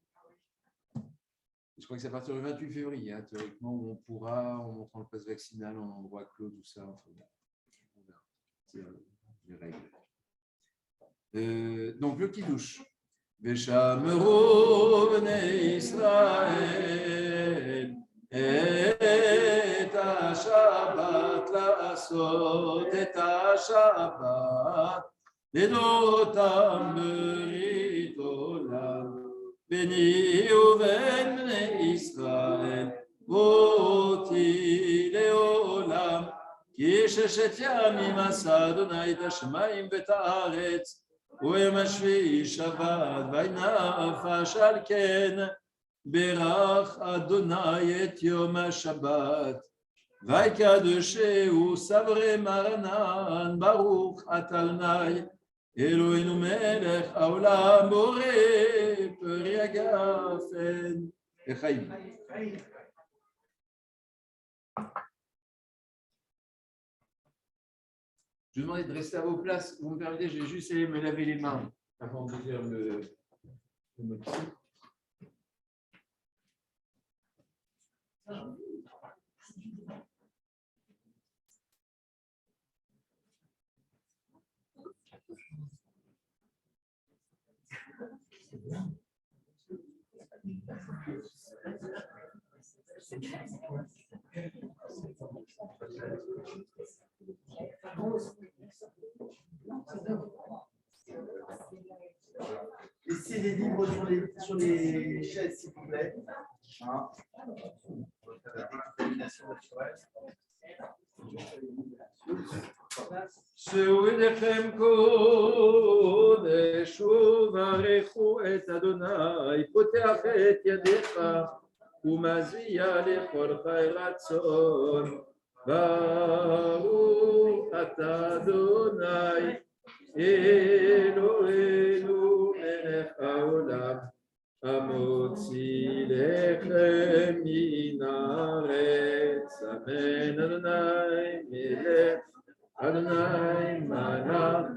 je crois que c'est à partir du 28 février, hein, théoriquement, où on pourra, en montrant le pass vaccinal en endroit clos, tout ça. Enfin, on verra. C'est les règles. Donc, le Kiddush. Veshameru bnei Israël et ha-Shabbat la'asot et ha-Shabbat לדורותם ברית עולם ביני ובין בני ישראל אותי לעולם כי ששת ימים עשה אדוני את השמיים ואת הארץ ויום השביעי שבת וינפש על כן ברך אדוני את יום השבת ויקדשהו סברי מרנן ברוך אתה אדוני אלוהינו מלך העולם בורא פרי הגפן לחיים. Je vous demande de rester à vos places. Vous me permettez, je vais juste aller me laver les mains avant de dire le Motzi. Laissez les livres sur les chaises, s'il vous plaît. Hein. On va faire la décontamination naturelle. שאו ידיכם קודש וברכו את אדוני פותח את ידיך ומזיע לכל חי רצון ברוך אתה אדוני אלוהינו מלך העולם המוציא לחם מן הארץ אמן אדוני מלך Adonai Malach